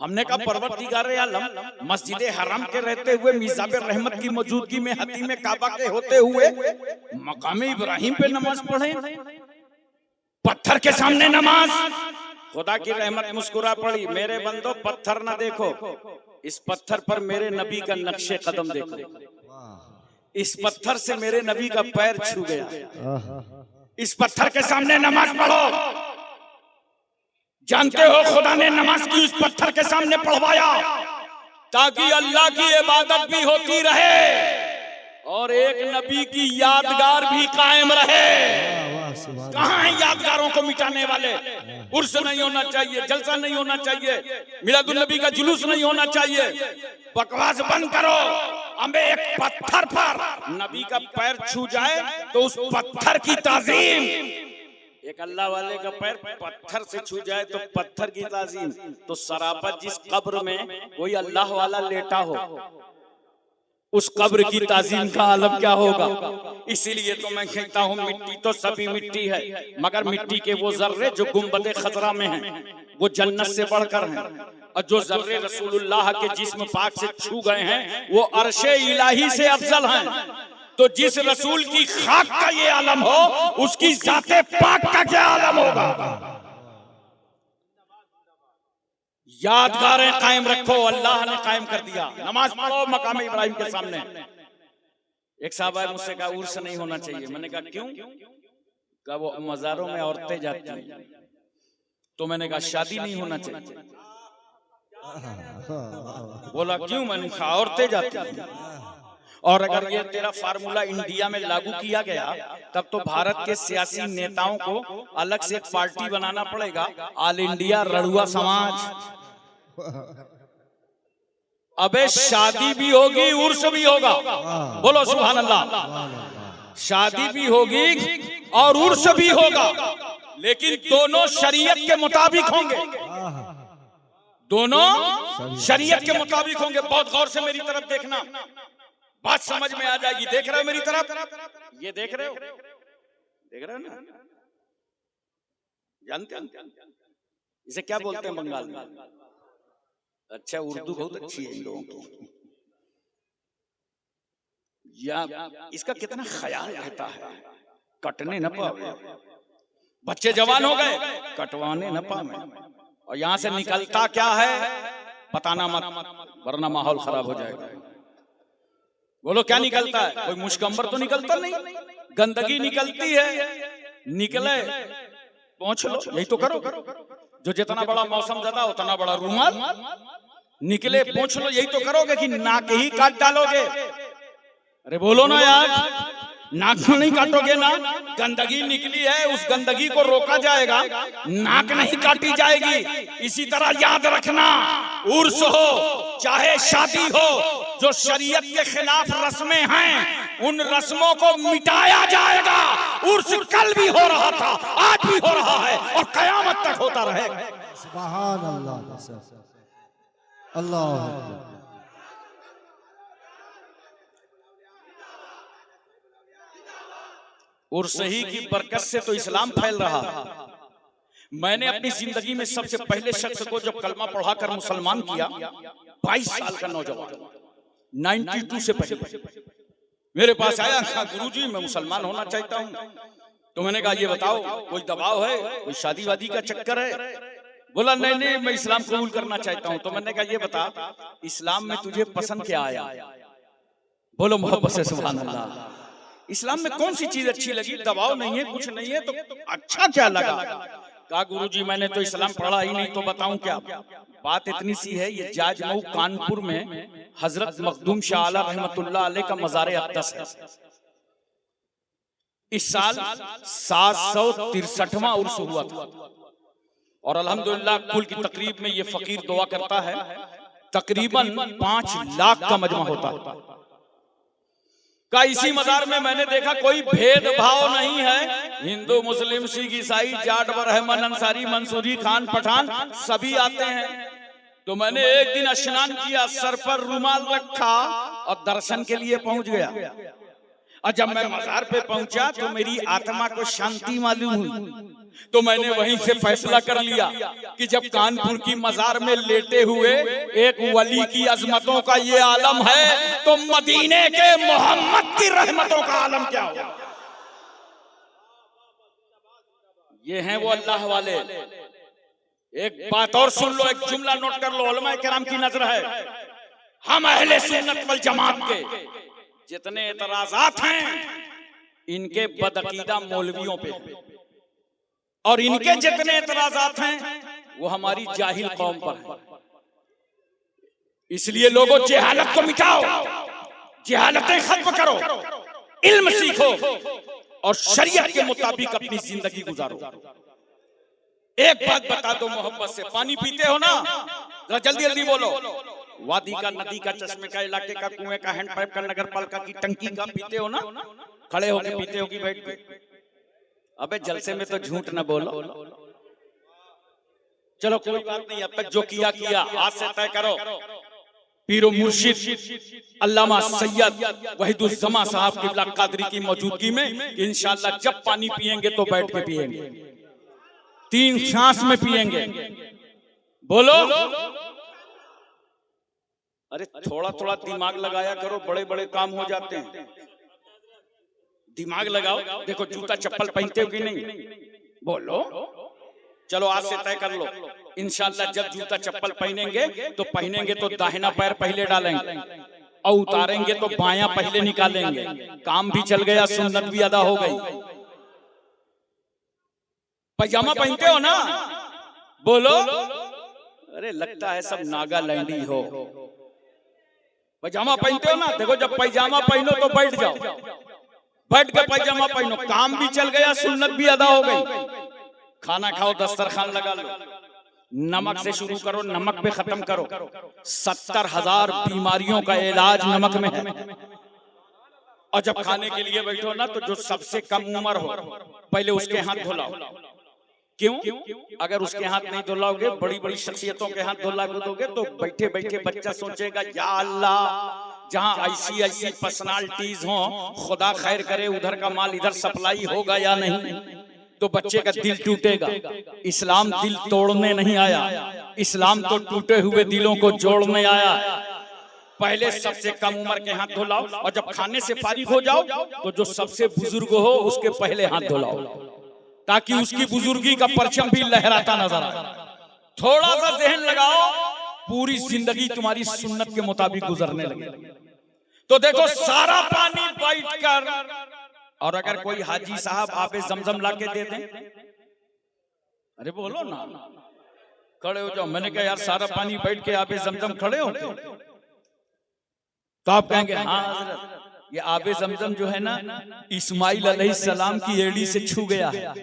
S1: हमने कहा परवरदिगार आलम, मस्जिद हराम के रहते हुए, मिज़ाब रहमत की मौजूदगी में, हतीम काबा के होते हुए मकाम इब्राहिम पे नमाज पढ़े, पत्थर के सामने नमाज। खुदा की रहमत मुस्कुरा पड़ी, मेरे बंदो पत्थर ना देखो, इस पत्थर पर मेरे नबी का नक्शे कदम देखो। इस पत्थर से मेरे नबी का पैर छू गया, इस पत्थर के सामने नमाज पढ़ो। जानते हो खुदा ने नमाज की उस पत्थर के सामने पढ़वाया ताकि अल्लाह की इबादत भी होती रहे और एक नबी की यादगार भी कायम रहे। कहाँ हैं यादगारों को मिटाने वाले? उर्स नहीं होना चाहिए, जलसा नहीं होना चाहिए, मिलादुन नबी का जुलूस नहीं होना चाहिए। बकवास बंद करो। हमें एक पत्थर पर नबी का पैर छू जाए तो उस पत्थर की ताजीम, एक अल्लाह वाले का पैर पत्थर से छू जाए तो पत्थर की ताजीम। तो सरापा जिस कब्र में कोई अल्लाह वाला लेटा हो, उस कब्र की ताजीम का आलम क्या होगा। इसीलिए तो मैं कहता हूँ मिट्टी तो सभी मिट्टी है, मगर मिट्टी के वो जर्रे जो गुंबदे खतरा में हैं वो जन्नत से बढ़कर हैं, और जो जर्रे रसूलुल्लाह के जिस्म पाक से छू गए हैं वो अर्शे इलाही से अफजल हैं। तो जिस रसूल की खाक का ये आलम हो, उसकी जाते पाक का क्या आलम होगा। यादगारें कायम रखो, अल्लाह ने कायम कर दिया। नमाज पढ़ो मकाम इब्राहिम के सामने। एक साहब आए मुझसे कहा उर्स नहीं होना चाहिए। मैंने कहा क्यों? कहा वो मज़ारों में औरतें जाती हैं। तो मैंने कहा शादी नहीं होना चाहिए। बोला क्यों? मैंने कहा औरतें जाती हैं। और अगर ये तेरा फार्मूला इंडिया में लागू किया गया तब तो भारत के सियासी नेताओं को अलग से एक पार्टी बनाना पड़ेगा, ऑल इंडिया रड़ुआ समाज। अबे शादी भी होगी, उर्स भी होगा। बोलो सुभान अल्लाह। शादी भी होगी और उर्स भी होगा, लेकिन दोनों शरीयत के मुताबिक होंगे। दोनों शरीयत के मुताबिक होंगे। बहुत गौर से मेरी तरफ देखना, बात समझ में आ जाएगी। देख रहे हो मेरी तरफ? ये देख रहे हो? देख रहे हो ना? जानते हैं इसे क्या बोलते हैं बंगाल में? अच्छा, उर्दू बहुत अच्छी है इन लोगों की। या इसका कितना ख्याल रहता है, कटने न पावे। बच्चे जवान हो गए, कटवाने न पावे। और यहां से निकलता क्या है बताना मत, वरना माहौल खराब हो जाएगा। बोलो क्या निकलता है? कोई मुश्कंबर तो निकलता नहीं, गंदगी निकलती है। निकले पहुंच लो, यही तो करो। जो जितना बड़ा मौसम ज्यादा उतना बड़ा रूमाल। निकले पहुंच लो, यही तो करोगे कि नाक ही काट डालोगे? अरे बोलो ना यार, नाक क्यों नहीं काटोगे ना? गंदगी निकली है, उस गंदगी को रोका जाएगा, नाक नहीं काटी जाएगी। इसी तरह याद रखना, उर्स हो चाहे शादी हो, जो शरीयत के खिलाफ रस्में हैं उन रस्मों को मिटाया जाएगा। उर्स कल भी हो रहा था, आज भी हो रहा है और कयामत तक होता रहेगा।
S2: सुभान अल्लाह, अल्लाह।
S1: और सही की बरकत से तो इस्लाम फैल रहा है। मैंने अपनी जिंदगी में सबसे पहले शख्स को जब कलमा पढ़ाकर मुसलमान किया, 22 साल का नौजवान, 92 से पहले मेरे पास आया, कहा गुरुजी मैं मुसलमान होना चाहता हूँ। तो मैंने कहा ये बताओ कोई दबाव है, कोई शादी वादी का चक्कर है? बोला नहीं नहीं मैं इस्लाम कबूल करना चाहता हूं। तो मैंने कहा ये बता इस्लाम में तुझे पसंद क्या आया? बोलो मोहब्बत से सुभान अल्लाह। इस्लाम में कौन सी चीज अच्छी लगी? दबाव नहीं है, कुछ नहीं है, तो अच्छा क्या लगा? कहा गुरुजी मैंने तो इस्लाम पढ़ा ही नहीं, तो बताऊं क्या? बात इतनी सी है, ये जाजमऊ कानपुर में हजरत मखदूम शाह आला रहमतुल्लाह अलैह का मज़ार अक़दस है। इस साल 763वां उर्स हुआ था और अल्हम्दुलिल्लाह कुल की तकरीब में ये फकीर दुआ करता है तकरीबन 5 लाख का मजमा होता है। का इसी मजार में मैंने देखा कोई भेदभाव नहीं है, हिंदू मुस्लिम सिख ईसाई जाट बरहमन अंसारी मंसूरी खान पठान सभी आते हैं। तो मैंने एक दिन स्नान किया, सर पर रुमाल रखा और दर्शन के लिए पहुंच गया। और जब मैं मजार पे पहुंचा तो मेरी आत्मा को शांति मालूम हुई। तो मैंने वहीं से फैसला कर लिया कि जब कानपुर की मजार में लेटे हुए एक वली की अजमतों का ये आलम है तो मदीने के मोहम्मद की रहमतों का आलम क्या होगा? ये हैं वो अल्लाह वाले। एक बात और सुन लो, एक जुमला नोट कर लो, उलमा किराम की नजर है, हम अहले सुन्नत वल जमात के जितने एतराजात हैं इनके बदअकीदा मौलवियों पे, और इनके जितने एतराजात हैं वो हमारी जाहिल कौम पर है। इसलिए लोगों जहालत को मिटाओ, जहालतें खत्म करो, इल्म सीखो और शरीयत के मुताबिक अपनी जिंदगी गुजारो। एक बात बता दो मोहब्बत से, पानी पीते हो ना? जल्दी जल्दी बोलो। वादी का, नदी का, चश्मे का, इलाके का, कुएं का, हैंडपाइप का, नगर पालिका की टंकी का पीते हो ना? खड़े होके पीते हो कि बैठ के? अबे जलसे में तो झूठ न बोलो। चलो कोई बात नहीं, अब तक जो किया किया, आज से तय करो पीरो मुर्शिद अल्लामा सैयद वहीदुज़्ज़मा साहब क़िबला कादरी की मौजूदगी में इंशाअल्लाह जब पानी पिएंगे तो बैठ के पिएंगे, 3 सांस में पिएंगे। बोलो। अरे थोड़ा थोड़ा दिमाग लगाया करो, बड़े बड़े काम हो जाते हैं। दिमाग लगाओ। देखो जूता चप्पल पहनते हो कि नहीं? बोलो। चलो आज से तय कर लो, इंशाअल्लाह जब जूता चप्पल पहनेंगे तो दाहिना पैर पहले डालेंगे और उतारेंगे तो बायां पहले निकालेंगे। काम भी चल गया, सुन्नत भी अदा हो गई। पैजामा पहनते हो ना? बोलो। अरे लगता है सब नागालैंडी हो। पैजामा पहनते हो ना? देखो जब पैजामा पहनो तो बैठ जाओ, बैठ के पैजामा पहनो, काम भी चल गया, सुन्नत भी अदा हो गई। खाना खाओ, दस्तरखान लगा लो, नमक से शुरू करो, नमक पे खत्म करो। 70,000 बीमारियों का इलाज नमक में है। और जब खाने के लिए बैठो ना तो जो सबसे कम उम्र हो पहले उसके हाथ धुलाओ। क्यों? अगर उसके हाथ नहीं धुलाओगे, बड़ी बड़ी शख्सियतों के हाथ धुला दोगे तो बैठे बैठे बच्चा सोचेगा या अल्लाह जहां ऐसी ऐसी पर्सनालिटीज हो, खुदा खैर करे उधर का माल इधर सप्लाई होगा या नहीं, तो बच्चे का दिल टूटेगा। इस्लाम दिल तोड़ने नहीं आया, इस्लाम तो टूटे हुए दिलों को जोड़ने आया। पहले सबसे कम उम्र के हाथ धुलाओ और जब खाने से फारिग हो जाओ तो जो सबसे बुजुर्ग हो उसके पहले हाथ धुलाओ, ताकि उसकी बुजुर्गी का परचम भी लहराता नजर आए। थोड़ा सा ज़हन लगाओ, पूरी जिंदगी तुम्हारी सुन्नत के मुताबिक गुजरने लगे। तो देखो सारा पानी बैठकर, और अगर कोई हाजी साहब आबे ज़मज़म लाके दे दें, अरे बोलो ना, खड़े हो जाओ। मैंने कहा यार सारा पानी बैठ के आबे ज़मज़म खड़े हो गए, तो आप कहेंगे हाँ हज़रत ये आबे ज़मज़म जो है ना इस्माइल अलैहिस्सलाम की एड़ी से छू गया है,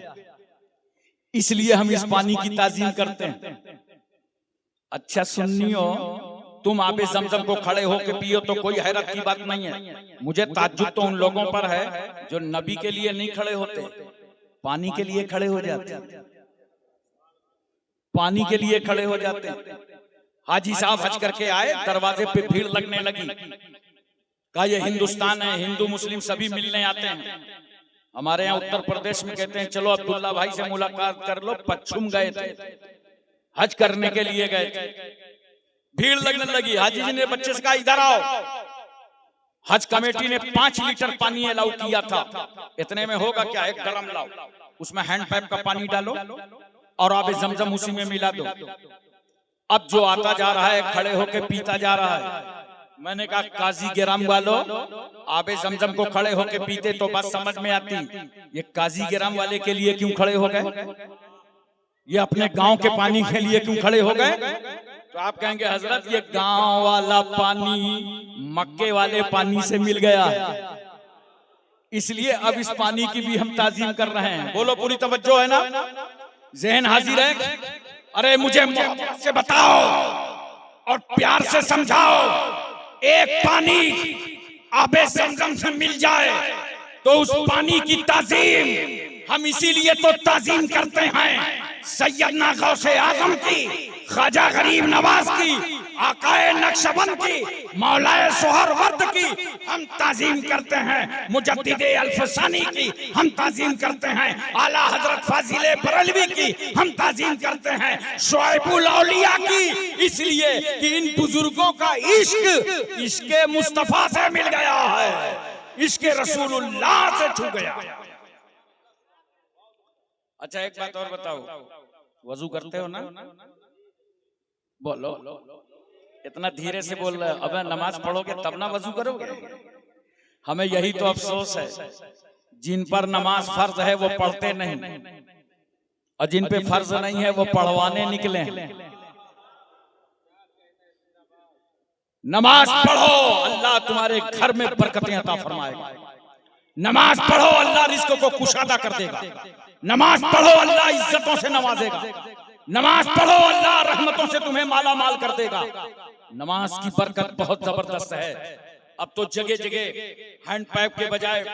S1: इसलिए हम इस पानी की ताज़ीम करते हैं। अच्छा सुन्नियो, तुम आबे ज़मज़म को खड़े होके पियो तो कोई हैरत की बात नहीं है। मुझे ताज्जुब तो उन लोगों पर है जो नबी के लिए नहीं खड़े होते, पानी के लिए खड़े हो जाते, पानी के लिए खड़े हो जाते। हाजी साहब हज करके आए, दरवाजे पे भीड़ लगने लगी। कहा ये हिंदुस्तान है, हिंदू मुस्लिम सभी मिलने आते हैं। हमारे यहाँ उत्तर प्रदेश में कहते हैं चलो अब्दुल्ला भाई से मुलाकात कर लो, पश्चिम गए थे, हज करने के लिए गए थे, भीड़ लगने लगी। हाजी जी ने बच्चे से कहा इधर आओ, हज कमेटी ने 5 लीटर पानी अलाउ किया था। इतने में होगा क्या? एक ड्रम लाओ, उसमें हैंड पाइप का पानी डालो और आबे जमजम उसी में मिला दो। अब जो आता जा रहा है खड़े होके पीता जा रहा है। मैंने कहा काजी गिराम वालों, आबे जमजम को खड़े होके पीते तो बात समझ में आती, ये काजी गिराम वाले के लिए क्यों खड़े हो गए? ये अपने गांव के पानी के लिए क्यों खड़े हो गए? तो आप कहेंगे हजरत ये गांव वाला पानी मक्के वाले पानी से मिल गया है, इसलिए अब इस पानी की भी हम ताजीम कर रहे हैं। बोलो पूरी तवज्जो है ना? जहन हाजिर है? अरे मुझे मोहब्बत से बताओ और प्यार से समझाओ, एक पानी आबे ज़मज़म से मिल जाए तो उस पानी की ताजीम हम इसीलिए तो ताजीम करते हैं सैयदना गौसे आजम की, ख्वाजा गरीब नवाज की, आकाए नक्शबंद की, मौलाए सोहरवर्द की हम ताजीम करते हैं, मुजद्दिदे अल्फसानी की हम ताजीम करते हैं, आला हजरत फाजिले बरेलवी की हम ताजीम करते हैं, शुआइबुल औलिया की, इसलिए कि इन बुजुर्गों का इश्क इश्के मुस्तफा से मिल गया है, इश्के रसूलुल्लाह से छू गया। अच्छा एक बात और बताओ, वजू करते हो ना? बोलो, इतना धीरे से बोल रहे हो। अबे नमाज पढ़ोगे तब ना वजू करोगे? हमें यही तो अफसोस है, जिन पर नमाज फर्ज है वो पढ़ते नहीं, और जिन पे फर्ज नहीं है वो पढ़वाने निकले। नमाज पढ़ो, अल्लाह तुम्हारे घर में बरकतें अता फरमाएगा। नमाज पढ़ो, अल्लाह रिज़्क़ को कुशादा कर देगा। नमाज पढ़ो, अल्लाह इज्जतों से नवाजेगा। नमाज पढ़ो, अल्लाह रहमतों से तुम्हें माला माल कर देगा। नमाज की बरकत बहुत जबरदस्त है। अब तो जगह जगह हैंड पाइप के बजाय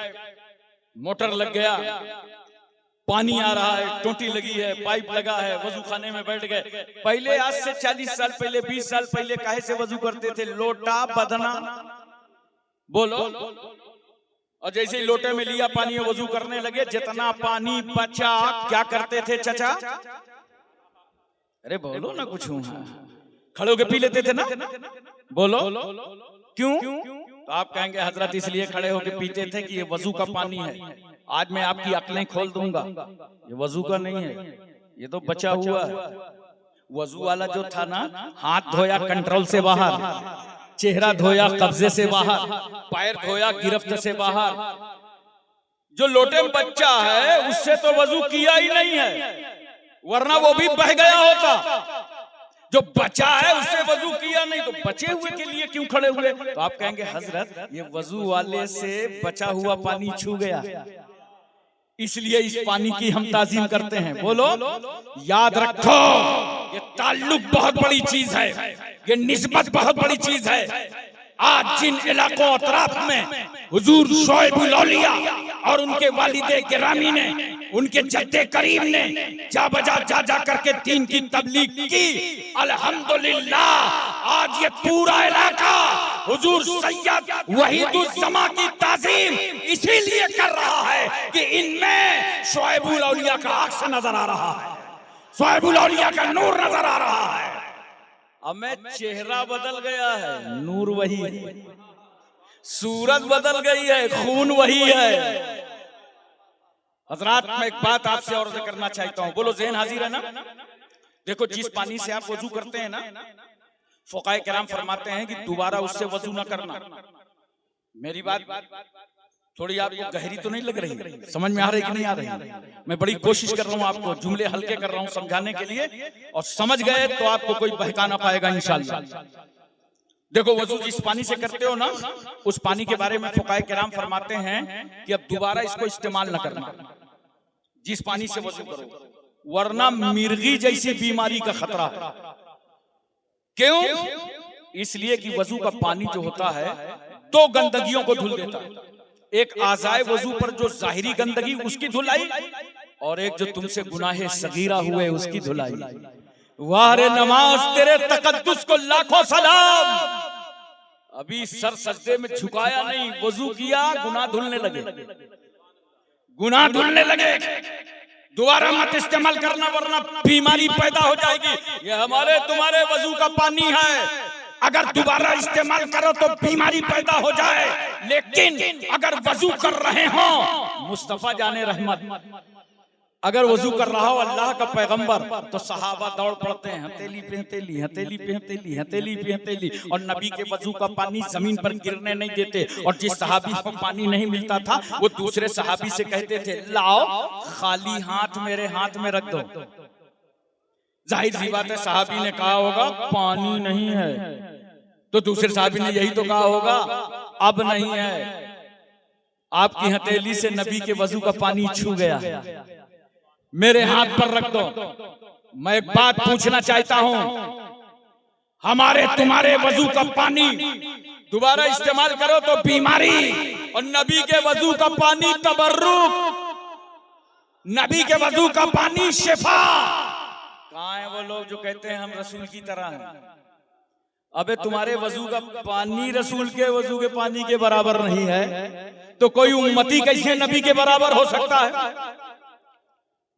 S1: मोटर लग गया, पानी आ रहा है, टोटी लगी है, पाइप लगा है, वजू खाने में बैठ गए। पहले आज से 40 साल पहले, 20 साल पहले काहे से वजू करते थे? लोटा बदना, बोलो, और जैसे ही लोटे में लिया पानी वजू करने लगे, जितना पानी बचा क्या करते थे चचा? अरे बोलो ना कुछ, खड़े होके पी लेते थे ना? बोलो क्यों? तो आप कहेंगे हजरत इसलिए खड़े होके पीते थे कि ये वजू का पानी है। आज मैं आपकी अक्लें खोल दूंगा, ये वजू का नहीं है, ये तो बचा हुआ है। वजू वाला जो था ना, हाथ धोया कंट्रोल से बाहर, चेहरा धोया कब्जे से बाहर, पैर धोया गिरफ्त से बाहर। जो लोटे में बच्चा है उससे तो वजू किया ही नहीं है, वरना वो भी बह गया होता। जो बचा है उससे वजू किया नहीं, तो बचे हुए के लिए क्यों खड़े हुए? तो आप कहेंगे हजरत ये वजू वाले से बचा हुआ पानी छू गया, इसलिए इस पानी की हम ताजीम करते हैं। बोलो, याद रखो ये ताल्लुक बहुत बड़ी चीज है, ये निस्बत बहुत बड़ी चीज है। आज जिन इलाकों अतराफ में हुजूर शुआइबुल औलिया और उनके वालिदे गिरामी ने, उनके जद्दे करीम ने जा बजा जा जा करके दीन की तबलीग की, अल्हम्दुलिल्लाह आज ये पूरा इलाका हुजूर सैयद वहीदुज़्ज़मा की ताज़ीम इसीलिए कर रहा है कि इनमें शुआइबुल औलिया का अक्स नजर आ रहा है, शुआइबुल औलिया का नूर नजर आ रहा है। अब मैं चेहरा बदल गया है, नूर वही है, सूरत बदल गई है, खून वही है। हजरात मैं एक बात आपसे और करना चाहता हूं, बोलो ज़हन हाजिर है ना? देखो जिस पानी से आप वजू करते हैं ना, फुक़हाए किराम फरमाते हैं कि दोबारा उससे वजू ना करना। मेरी बात थोड़ी आपको गहरी तो नहीं लग रही, समझ में आ रही कि नहीं आ रही? मैं बड़ी कोशिश कर रहा हूँ, आपको जुमले हल्के कर रहा हूँ समझाने के लिए, और समझ गए तो आपको कोई बहका ना पाएगा इंशाअल्लाह। देखो वजू जिस पानी से करते हो ना, उस पानी के बारे में फुक़हाए किराम फरमाते हैं कि अब दोबारा इसको इस्तेमाल ना करना जिस पानी से वजू करो, वरना मिर्गी जैसी बीमारी का खतरा है। क्यों? इसलिए कि वजू का पानी जो होता है दो गंदगियों को धुल देता है, एक आज़ाए वजू पर जो जाहिरी गंदगी उसकी धुलाई, और एक जो तुमसे गुनाहे सगीरा हुए उसकी धुलाई। वाह रे नमाज, तेरे तकद्दुस को लाखों सलाम। अभी सर सजदे में झुकाया नहीं, वजू किया, गुनाह धुलने लगे, गुनाह धुलने लगे। दोबारा मत इस्तेमाल करना वरना बीमारी पैदा हो जाएगी। ये हमारे तुम्हारे वजू का पानी है, अगर दोबारा इस्तेमाल करो तो बीमारी पैदा हो जाए, लेकिन अगर वजू कर रहे हो, मुस्तफा जाने रहमत अगर वजू कर रहा हो अल्लाह का पैगंबर, तो सहाबा दौड़ पड़ते हैं, हथेली पे हथेली, हथेली पे हथेली, हथेली पे हथेली, और नबी के वजू का पानी जमीन पर गिरने नहीं देते। और जिस सहाबी को पानी नहीं मिलता था वो दूसरे सहाबी से कहते थे, लाओ खाली हाथ मेरे हाथ में रख दो। जाहिर सी बात है सहाबी ने कहा होगा पानी नहीं है, तो दूसरे सहाबी ने यही तो कहा होगा अब नहीं है, आपकी हथेली से नबी के वजू का पानी छू गया, मेरे हाथ पर रख दो। मैं एक बात पूछना चाहता हूं, हमारे तुम्हारे वजू का पानी दोबारा इस्तेमाल करो तो बीमारी, और नबी के वजू का पानी तबर्रुक, नबी के वजू का पानी शिफा। कहां है वो लोग जो कहते हैं हम रसूल की तरह हैं? अबे तुम्हारे वजू का पानी रसूल के वजू के पानी के बराबर नहीं है, तो कोई उम्मती कैसे नबी के बराबर हो सकता है?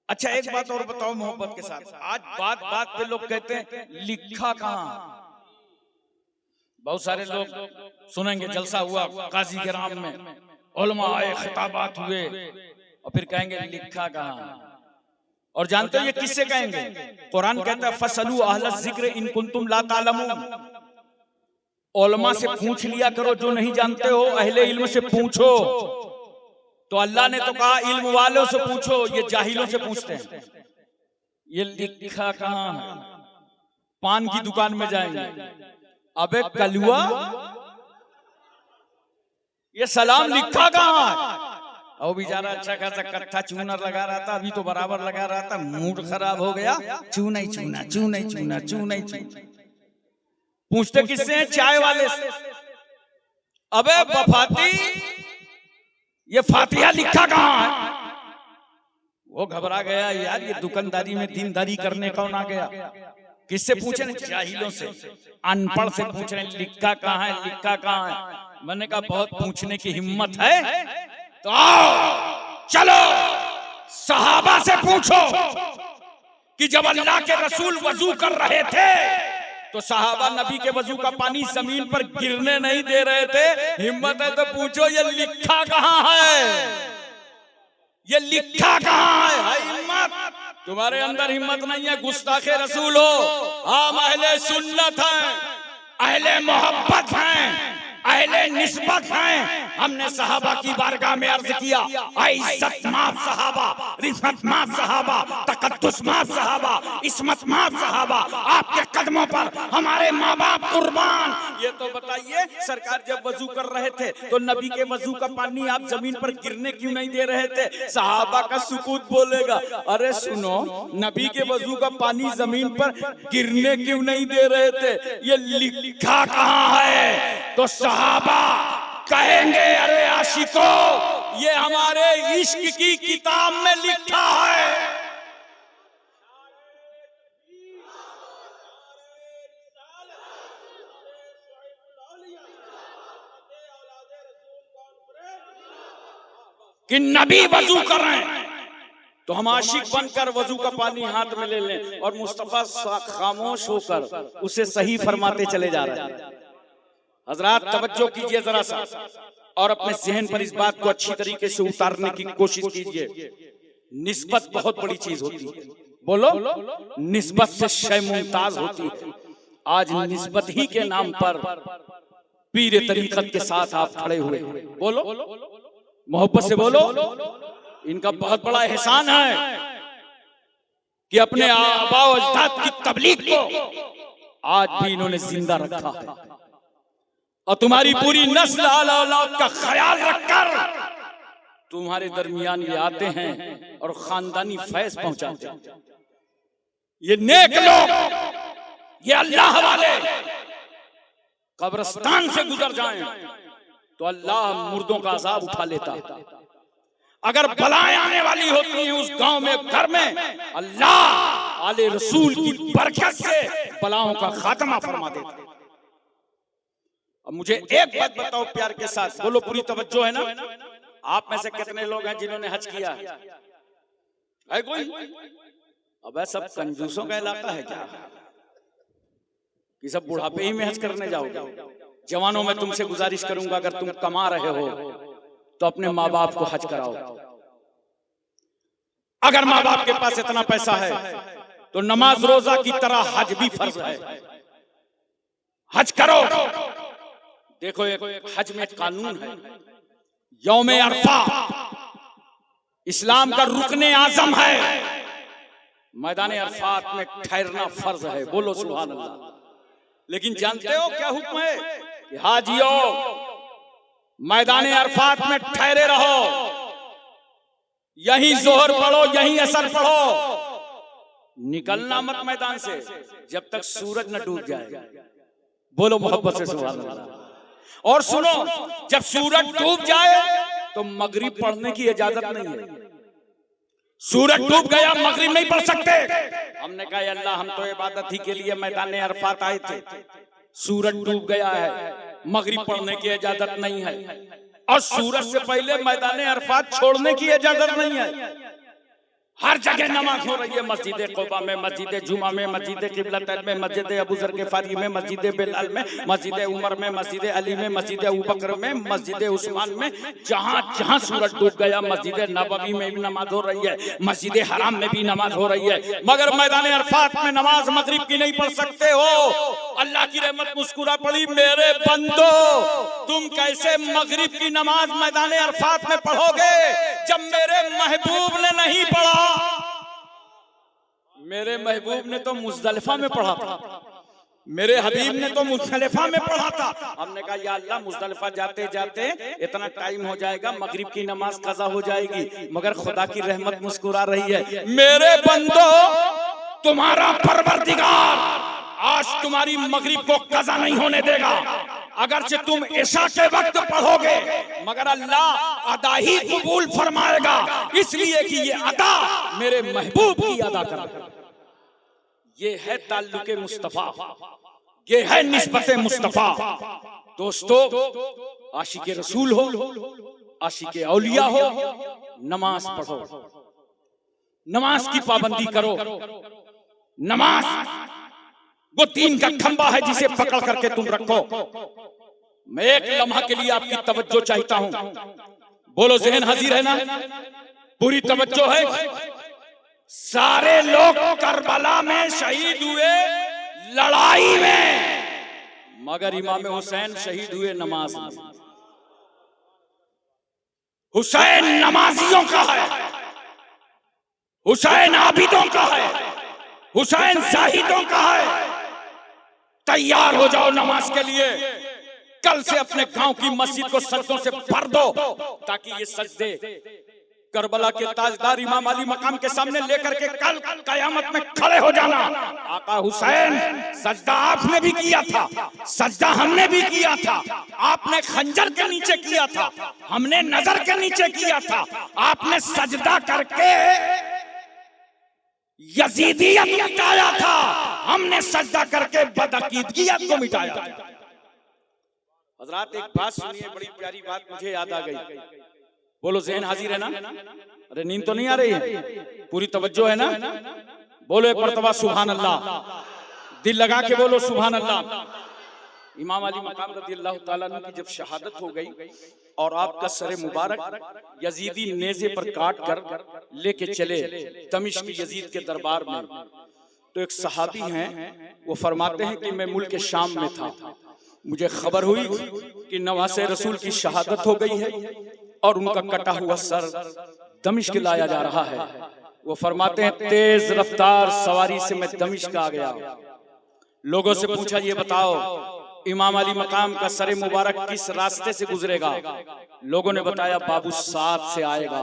S1: अच्छा एक बात और बताओ मोहब्बत के साथ, आज बात बात पे लोग कहते हैं लिखा कहां? बहुत सारे लोग सुनेंगे जलसा हुआ काजी के राम में, उलमा आए, खिताबात हुए, और फिर कहेंगे लिखा कहां? और जानते हो ये किससे कहेंगे? कुरान कहता है फसलू अहल जिक्र इन कुंतुम ला तालमून, उलमा से पूछ लिया करो जो नहीं जानते हो, अहले इल्म से पूछो। तो अल्लाह ने तो कहा इल्म वालों से पूछो, ये जाहिलों से पूछते हैं ये लिखा कहां है? पान की दुकान में जाएंगे, अबे कलुआ ये सलाम लिखा कहां है? और बेचारा अच्छा खासा कट्ठा चूनर लगा रहा था, अभी तो बराबर लगा रहा था, मूड खराब हो गया, चूना ही चूना, चूना ही चूना, चूना ही चूना। पूछते किससे हैं? चाय वाले से। अबे वफाती ये फातिहा लिखा कहां है? वो घबरा गया, यार ये दुकानदारी में दीनदारी करने कौन आ गया? किससे पूछे? जाहिलों से, अनपढ़ से पूछ रहे लिखा कहां है, लिखा कहां है? मैंने कहा बहुत पूछने की हिम्मत है तो आओ चलो सहाबा से पूछो कि जब अल्लाह के रसूल वजू कर रहे थे तो सहाबा नबी के वजू का पानी जमीन पर गिरने नहीं दे रहे थे। हिम्मत है तो पूछो ये लिखा कहां है? ये लिखा कहां है? हिम्मत तुम्हारे अंदर हिम्मत नहीं है, गुस्ताखे रसूल हो। हम अहले सुन्नत हैं, अहले मोहब्बत हैं, अहले निस्बत हैं। हमने सहाबा की बारगाह में अर्ज किया, इज्जत माफ सहाबा, रिफत माफ सहाबा, तकद्दुस माफ सहाबा, इस्मत माफ सहाबा, आपके कदमों पर हमारे माँ बाप कुर्बान। ये तो बताइए सरकार जब वजू कर रहे थे तो नबी के वजू का पानी आप जमीन पर गिरने क्यों नहीं दे रहे थे? सहाबा का सुकूत बोलेगा, अरे सुनो नबी के वजू का पानी जमीन पर गिरने क्यों नहीं दे रहे थे? ये लिखा कहां है? तो सहाबा कहेंगे, अरे आशिकों ये हमारे इश्क की किताब में लिखा है। कि नबी वजू कर रहे हैं तो हम आशिक बनकर वजू का पानी हाथ में ले लें और मुस्तफा खामोश होकर उसे सही फरमाते चले जा रहे हैं। हजरात तवज्जो कीजिए जरा सा और अपने जहन पर इस बात को अच्छी तरीके से उतारने की कोशिश कीजिए। निस्बत बहुत बड़ी चीज होती है, बोलो निस्बत से शय मुमताज होती है। आज निस्बत ही के नाम पर पीर तरीकत के साथ आप खड़े हुए, बोलो मोहब्बत से बोलो। इनका बहुत बड़ा एहसान है कि अपने आबा व अजदाद की तबलीग को आज भी इन्होंने जिंदा रखा है और तुम्हारी पूरी नस्ल औलाद का ख्याल रखकर तुम्हारे दरमियान ये आते हैं और खानदानी फैज पहुंचाते हैं। ये नेक लोग, ये अल्लाह वाले कब्रिस्तान से गुजर जाएं तो अल्लाह मुर्दों का अजाब उठा लेता है। अगर बलाएं आने वाली होती हैं उस गांव में, घर में, अल्लाह आले रसूल की बरकत से बलाओं का खात्मा फरमा देता है। अब मुझे एक बात बताओ प्यार के साथ, बोलो पूरी तवज्जो है ना? आप में से कितने लोग हैं जिन्होंने हज किया है? कोई? अब सब कंजूसों का इलाका है क्या? कि सब बुढ़ापे ही में हज करने जाओगे? जवानों में तुमसे गुजारिश करूंगा, अगर तुम कमा रहे हो तो अपने माँ बाप को हज कराओ। अगर माँ बाप के पास इतना पैसा है तो नमाज रोजा की तरह हज भी फर्ज है, हज करो। देखो एक हज में कानून है, यौम अरफा इस्लाम का रुकने आजम है, मैदान अरफात में ठहरना फर्ज है। बोलो सुभान अल्लाह। लेकिन जानते हो क्या हुक्म है कि हाजियो मैदान अरफात में ठहरे रहो, यहीं जोहर पढ़ो, यहीं असर पढ़ो, निकलना मत मैदान से जब तक सूरज न डूब जाए। बोलो मोहब्बत से सुभान अल्लाह। और सुनो, जब सूरज डूब जाए तो मगरिब पढ़ने की इजाजत नहीं है। सूरज डूब गया, मगरिब नहीं पढ़ सकते। हमने कहा अल्लाह, हम तो इबादत ही के लिए मैदान अरफात आए थे, सूरज डूब गया है, मगरिब पढ़ने की इजाजत नहीं है, और सूरज से पहले मैदान अरफात छोड़ने की इजाजत नहीं है। हर जगह नमाज हो रही है, मस्जिद क़ुबा में, मस्जिद जुमा में, मस्जिद क़िबलतैन में, मस्जिद अबू ज़र ग़िफ़ारी में, मस्जिद बिलाल में, मस्जिद उमर में, मस्जिद अली में, मस्जिद अबू बकर में, मस्जिद उस्मान में, जहाँ जहाँ सूरज डूब गया, मस्जिद नबवी में भी नमाज हो रही है, मस्जिद हराम में भी नमाज हो रही है। मगर मैदान अरफात में नमाज मगरिब की नहीं पढ़ सकते हो। अल्लाह की रहमत मुस्कुरा पड़ी, मेरे बंदो तुम कैसे मगरिब की नमाज मैदान अरफात में पढ़ोगे जब मेरे महबूब ने नहीं पढ़ा? मेरे महबूब ने तो मुज़दलिफा में पढ़ा था, मेरे हबीब ने तो मुज़दलिफा में पढ़ा था। हमने कहा या अल्लाह, मुज़दलिफा जाते जाते इतना टाइम हो जाएगा, मगरिब की नमाज कज़ा हो जाएगी। मगर खुदा की रहमत मुस्कुरा रही है, मेरे बंदो तुम्हारा परवरदिगार आज तुम्हारी मगरिब को कज़ा नहीं होने देगा। अगरचे तुम इशा के वक्त पढ़ोगे मगर अल्लाह अदा ही कबूल फरमाएगा, इसलिए कि ये अदा मेरे महबूब की अदा कर। ये है ताल्लुके मुस्तफा, ये है निस्बत मुस्तफा। दोस्तों, आशिके रसूल हो, आशिके औलिया हो, नमाज पढ़ो, नमाज की पाबंदी करो। नमाज वो दीन का खंबा है जिसे पकड़ करके तुम रखो। मैं एक लम्हा के लिए आपकी तवज्जो चाहता हूं। बोलो, ज़हन हाजिर है ना? पूरी तवज्जो है। सारे लोग करबला में शहीद हुए लड़ाई में, मगर इमाम हुसैन शहीद हुए नमाज में। हुसैन नमाजियों का है, हुसैन आबिदों का है, हुसैन जाहिदों का है। तैयार हो जाओ नमाज के लिए। कल से अपने गांव की मस्जिद को सजदों से भर दो, ताकि ये सजदे करबला के ताजदार इमाम अली मकाम के सामने लेकर के कल कयामत में खड़े हो जाना। आका हुसैन, सजदा आपने भी किया था, सजदा हमने भी किया था। आपने खंजर के नीचे किया था, हमने नजर के नीचे किया था। आपने सजदा करके यजीदियत मिटाया था, हमने सजदा करके बदअकीदगियत को मिटाया था। हजरात, एक बात सुनिए, बड़ी प्यारी बात मुझे याद आ गई। बोलो, ज़हन हाजिर है ना? अरे नींद तो नहीं आ रही है? पूरी तवज्जो है ना? बोलो एक मर्तबा सुभान अल्लाह, दिल लगा के बोलो सुभान अल्लाह। इमाम अली मकाम रज़ियल्लाहु ताला अन्हु की जब शहादत हो गई और आपका सर मुबारक यजीदी नेज़े पर काट कर लेके चले दमिश्क यजीद के दरबार में, तो एक सहाबी हैं, वो फरमाते हैं कि मैं मुल्क शाम में था, मुझे खबर हुई कि नवासे रसूल की शहादत हो गई है और उनका कटा हुआ सर दमिश्क लाया जा रहा है। वो फरमाते हैं, तेज रफ्तार सवारी से मैं दमिश्क आ गया। लोगों से पूछा, ये बताओ इमाम अली मकाम का सर मुबारक किस रास्ते से गुजरेगा? लोगों ने बताया, बाबू सात से आएगा।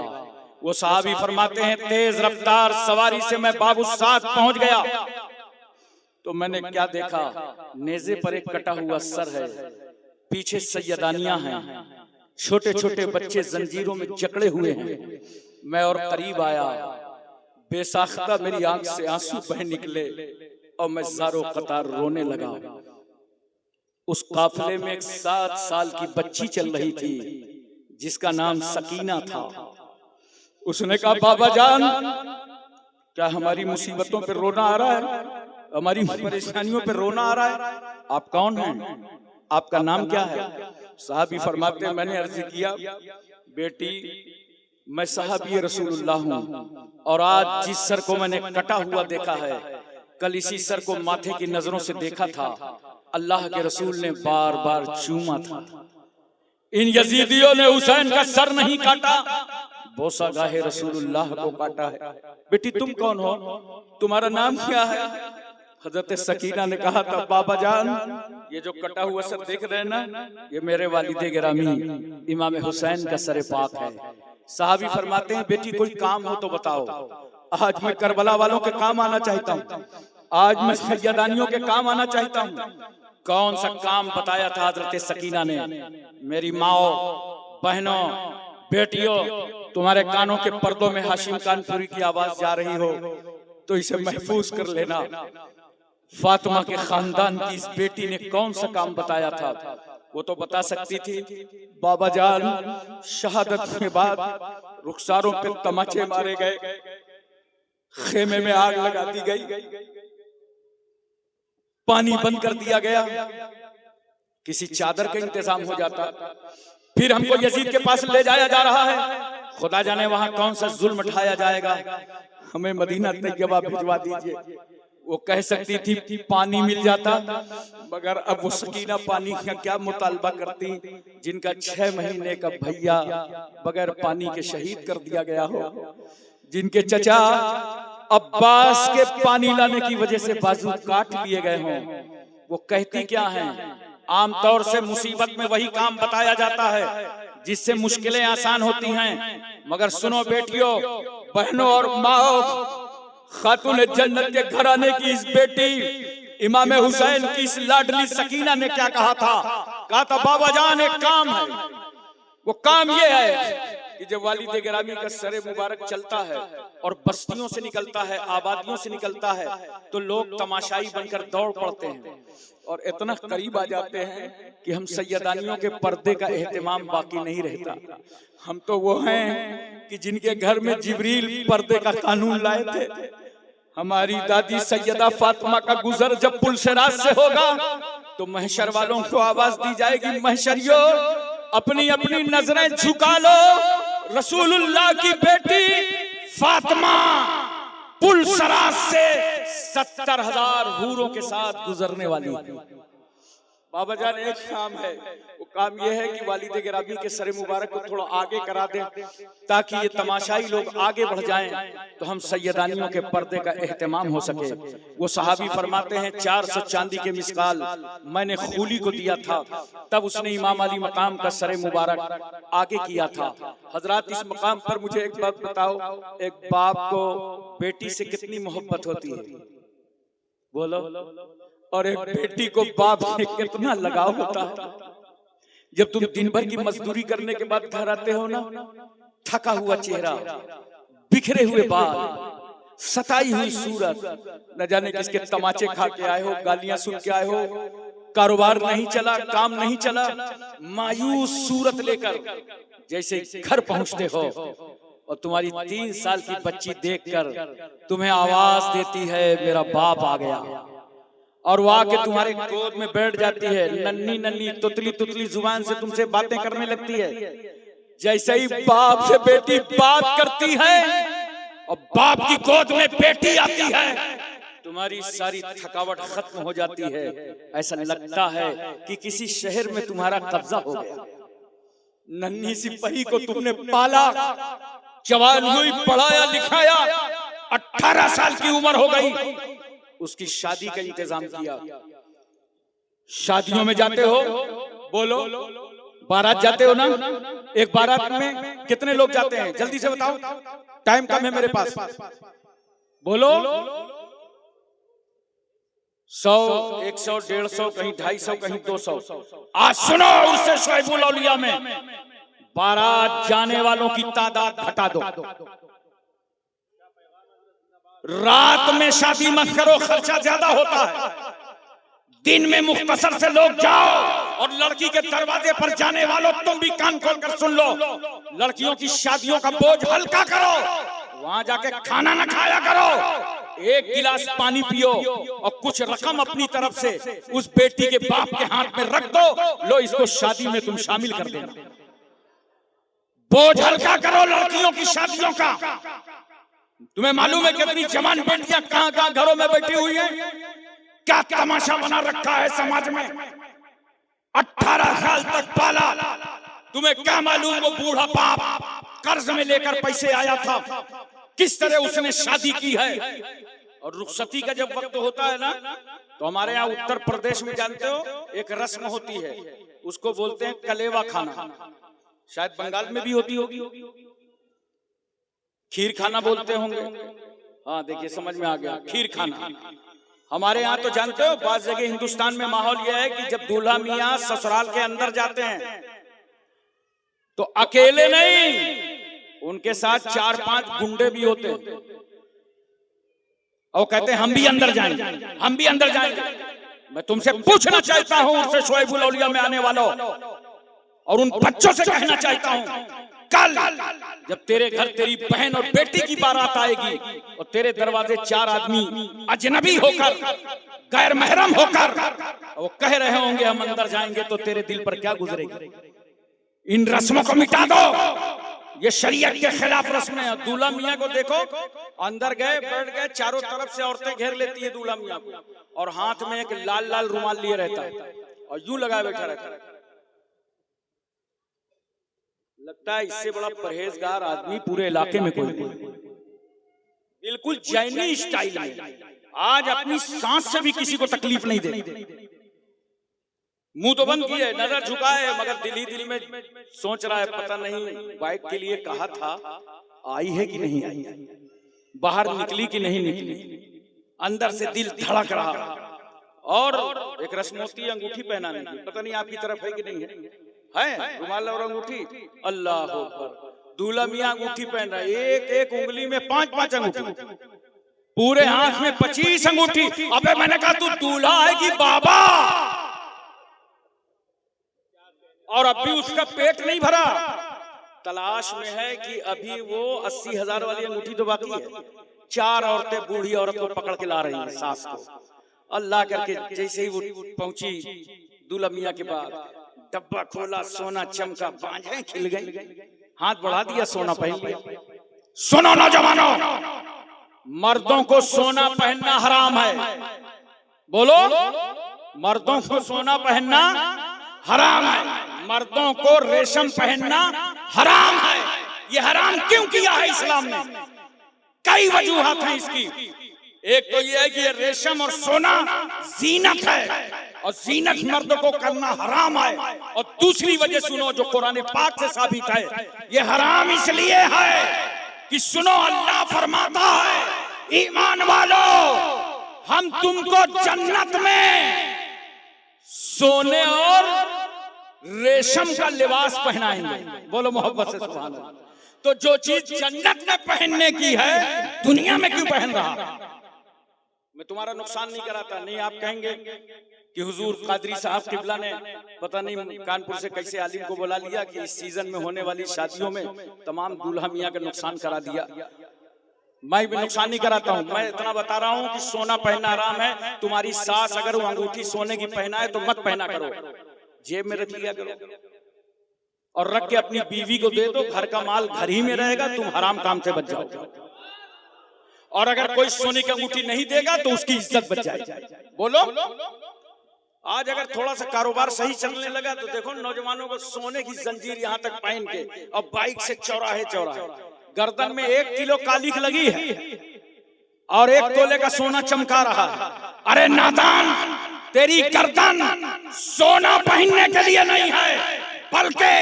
S1: वो सहाबी फरमाते हैं, तेज रफ्तार सवारी से मैं बाबू सात पहुंच गया तो मैंने क्या देखा, नेज़े पर एक कटा हुआ सर है, पीछे सैयदानियां हैं, छोटे छोटे बच्चे जंजीरों में जकड़े हुए हैं। मैं और करीब आया, बेसाख्ता मेरी आंख से आंसू बह निकले और मैं ज़ारो कतार रोने लगा। उस काफिले में एक 7 साल की बच्ची चल रही थी जिसका नाम सकीना था। उसने कहा, बाबा जान, क्या हमारी मुसीबतों पर रोना आ रहा है? हमारी परेशानियों पे रोना आ रहा है। आप कौन हैं? आपका नाम क्या है? साहबी फरमाते हैं, मैंने अर्ज किया, बेटी मैं साहबी रसूलुल्लाह हूँ और आज जिस सर को मैंने कटा हुआ देखा है, कल इसी सर को माथे की नजरों से देखा था। अल्लाह के रसूल ने बार बार चूमा था। इन यजीदियों ने हुसैन का सर नहीं काटा, बोसा गाहे रसूलुल्लाह को काटा है। बेटी तुम कौन हो? तुम्हारा नाम क्या है? हजरत सकीना ने कहा था, बाबा जान ये जो कटा हुआ सर देख रहे हैं ना, ये मेरे वालिदे गिरामी इमाम हुसैन का सर पाक है। साहबी फरमाते हैं, बेटी कोई काम हो तो बताओ। आज मैं करबला वालों के काम आना चाहता हूँ, आज मैं सैयदानियों के काम आना चाहता हूँ। कौन सा काम बताया था हजरत सकीना ने? मेरी माओ, बहनों, बेटियों, तुम्हारे कानों के पर्दों में हाशिम कानपुरी की आवाज जा रही हो तो इसे महफूज कर लेना। फातिमा के खानदान की इस बेटी ने कौन सा काम बताया था? वो तो बता सकती थी। बाबा जान शहादत के बाद रुखसारों पे तमाचे मारे गए, खेमे में आग लगा दी गई, पानी बंद कर दिया गया, किसी चादर का इंतजाम हो जाता। फिर हमको यजीद के पास ले जाया जा रहा है, खुदा जाने वहां कौन सा जुल्म उठाया जाएगा, हमें मदीना तैयबा भिजवा दीजिए। वो कह सकती थी पानी मिल जाता, मगर अब वो सकीना पानी का क्या मुतालबा करती जिनका 6 महीने का भैया बगैर पानी के शहीद कर दिया गया हो, जिनके चचा अब्बास के पानी लाने की वजह से बाजू काट लिए गए हों। वो कहती क्या हैं? आमतौर से मुसीबत में वही काम बताया जाता है जिससे मुश्किलें आसान होती हैं, मगर सुनो बेटियों, बहनों और माओ, खातून जन्नत के घराने की इस बेटी इमाम हुसैन की इस लाडली सकीना ने क्या कहा था? कहा था, बाबा जान एक काम है, वो काम ये है कि जब वालिद गिरामी का सरे मुबारक चलता है और बस्तियों से निकलता है, आबादियों से निकलता है, तो लोग तमाशाई बनकर दौड़ पड़ते हैं और इतना करीब आ जाते हैं कि हम सैयदानियों के पर्दे का एहतमाम बाकी नहीं रहता। हम तो वो हैं कि जिनके घर में जिब्रील पर्दे का कानून लाए थे। हमारी दादी सैयदा फातिमा का गुजर जब पुलसरात से होगा तो महशर वालों को आवाज दी जाएगी, महशरियों अपनी अपनी नजरें झुका लो, रसूलुल्लाह की बेटी फातिमा पुलसरात से 70,000 हूरों के साथ गुजरने वाली है। बाबा जान एक काम है, वो काम ये है कि वालिद गिरामी के सर मुबारक को थोड़ा आगे करा दें ताकि ये तमाशाई लोग आगे बढ़ जाएं तो हम सैयदानियों के पर्दे का एहतमाम हो सके। वो सहाबी फरमाते हैं, 400 चांदी के मिसकाल मैंने खूली को दिया था, तब उसने इमाम अली मकाम का सर मुबारक आगे किया था। हजरात इस मकाम पर मुझे एक बात बताओ, एक बाप को बेटी से कितनी मोहब्बत होती है? बोलो। और एक बेटी को बाप से कितना लगाव होता है? जब तुम दिन भर की मजदूरी करने के बाद घर आते हो ना, थका हुआ चेहरा, बिखरे हुए बाल, सताई हुई सूरत, न जाने किसके तमाचे खा के आए हो, गालियां सुन के आए हो, कारोबार नहीं चला, काम नहीं चला, मायूस सूरत लेकर जैसे घर पहुंचते हो और तुम्हारी 3 साल की बच्ची देखकर तुम्हें आवाज देती है, मेरा बाप आ गया, और वो आके तुम्हारे गोद में बैठ जाती है, नन्ही नन्ही तुतली तुतली जुबान से तुमसे बातें करने लगती है। जैसे ही बाप से बेटी बात करती है और बाप की गोद में बेटी आती है, तुम्हारी सारी थकावट खत्म हो जाती है। ऐसा लगता है कि किसी शहर में तुम्हारा कब्जा हो गया। नन्ही सी पही को तुमने पाला, जवान हुई, पढ़ाया लिखाया, 18 साल की उम्र हो गई, उसकी शादी का इंतजाम किया। शादियों में जाते हो, बोलो, बारात जाते हो ना, एक बारात में कितने लोग जाते हैं? जल्दी से बताओ, टाइम कम है मेरे पास, बोलो। 100, 100, 150, कहीं 250, कहीं 200। आज सुनो, उससे शुएबुल औलिया में बारात जाने वालों की तादाद घटा दो। रात में शादी मत करो, खर्चा ज्यादा होता है। दिन में मुख्तसर से लोग जाओ, और लड़की के दरवाजे पर जाने वालों तुम भी कान खोल कर सुन लो, लड़कियों की शादियों का बोझ हल्का करो, वहां जाके खाना न खाया करो, एक गिलास पानी पियो और कुछ रकम अपनी तरफ से उस बेटी के बाप के हाथ में रख दो, लो इसको शादी में तुम शामिल कर देना। बोझ हल्का करो लड़कियों की शादियों का। तुम्हें मालूम है कितनी जवान बेटियां कहां कहां घरों में बैठी हुई हैं? क्या तमाशा बना रखा है समाज में। 18 साल तक पाला, तुम्हें क्या मालूम वो बूढ़ा बाप कर्ज में लेकर पैसे आया था, किस तरह उसने शादी की है। और रुखसती का जब वक्त होता है ना, तो हमारे यहाँ उत्तर प्रदेश में जानते हो एक रस्म होती है, उसको बोलते हैं कलेवा खाना। शायद बंगाल में भी होती होगी, खीर खाना बोलते होंगे। हाँ देखिए समझ में आ गया, खीर खाना। हमारे यहाँ तो जानते हो बात जगह हिंदुस्तान में माहौल यह है कि जब दूल्हा मियाँ ससुराल के अंदर जाते हैं तो अकेले नहीं, उनके साथ 4-5 गुंडे भी होते हैं और कहते हैं हम भी अंदर जाएंगे, हम भी अंदर जाएंगे। मैं तुमसे पूछना चाहता हूं उससे शोएबुल औलिया में आने वालों, और उन बच्चों से कहना चाहता हूं, कल जब तेरे घर तेरी बहन और बेटी की बारात आएगी और तेरे दरवाजे 4 आदमी अजनबी होकर, गैर महरम होकर वो कह रहे होंगे हम अंदर जाएंगे, तो तेरे दिल पर क्या गुजरेगी? इन रस्मों को मिटा दो, ये शरीयत के खिलाफ रस्में हैं। दूल्हा मियाँ को देखो, अंदर गए, बैठ गए, चारों तरफ से औरतें घेर लेती है दूल्हा मियाँ को, और हाथ में एक लाल लाल रुमाल लिए रहता है और यूं लगाए बैठा रहता है। लगता है इससे बड़ा परहेजगार आदमी पूरे इलाके में कोई नहीं। बिल्कुल जैनी स्टाइल में आज अपनी सांस से भी किसी को तकलीफ नहीं दे। मुंह तो बंद किए, नजर झुकाए, मगर दिल ही दिल में सोच रहा है पता नहीं बाइक के लिए कहा था, आई है कि नहीं आई, बाहर निकली कि नहीं निकली। अंदर से दिल धड़क रहा। और एक रस्म होती है अंगूठी पहनाने की, पता नहीं आपकी तरफ है कि नहीं है रुमाल और अंगूठी। अल्लाह अकबर, दूल्हा मियाँ अंगूठी पहन रहा है, एक एक उंगली में 5-5 अंगूठी, पूरे हाथ में 25 अंगूठी। अबे मैंने कहा तू दूल्हा है कि बाबा? और अभी उसका पेट नहीं भरा, तलाश में है कि अभी वो 80,000 वाली अंगूठी तो बाकी है। 4 औरतें बूढ़ी औरत को पकड़ के ला रही हैं सास को। अल्लाह करके जैसे ही वो पहुंची दूल्हा मियाँ के पास, डब्बा खोला, सोना चमका, बाजें खिल गई, हाथ बढ़ा दिया, सोना पहन लिया। सुनो नौजवानों, मर्दों को सोना पहनना हराम है। बोलो, मर्दों को सोना पहनना हराम है, मर्दों को रेशम पहनना हराम है। ये हराम क्यों किया है इस्लाम ने? कई वजूहात हैं इसकी। एक तो ये है कि ये रेशम और सोना जीनत है और जीनत मर्द को करना हराम है। और दूसरी वजह सुनो जो कुरान पाक से साबित है, ये हराम इसलिए है कि सुनो अल्लाह फरमाता है, ईमान वालों हम तुमको जन्नत में सोने और रेशम का लिबास पहनाएंगे। बोलो मोहब्बत से सुभान अल्लाह। तो जो चीज जन्नत में पहनने की है दुनिया में क्यों पहन रहा? मैं तुम्हारा नुकसान नहीं कराता, नहीं आप कहेंगे कि हुजूर कादरी साहब किबला ने पता नहीं कानपुर से कैसे आलिम को बुला लिया कि इस सीजन में होने वाली शादियों में तमाम दूल्हा मियाँ का नुकसान करा दिया। मैं भी नुकसान नहीं कराता हूँ, मैं इतना बता रहा हूँ कि सोना पहनना हराम है। तुम्हारी सास अगर वो अंगूठी सोने की पहना है तो मत पहना करो, जेब में रख लिया करो और रख के अपनी बीवी को दे दो, घर का माल घर ही में रहेगा, तुम हराम काम से बच जाओगे। और अगर कोई सोने की अंगूठी नहीं देगा तो उसकी इज्जत बच जाएगी। बोलो, आज अगर थोड़ा सा कारोबार सही चलने लगा तो देखो नौजवानों को सोने की जंजीर यहाँ तक पहन के और बाइक से चौराहे चौराहे, गर्दन में 1 किलो कालिख लगी है और 1 तोले का सोना चमका रहा है। अरे नादान, तेरी गर्दन सोना पहनने के लिए नहीं है, बल्कि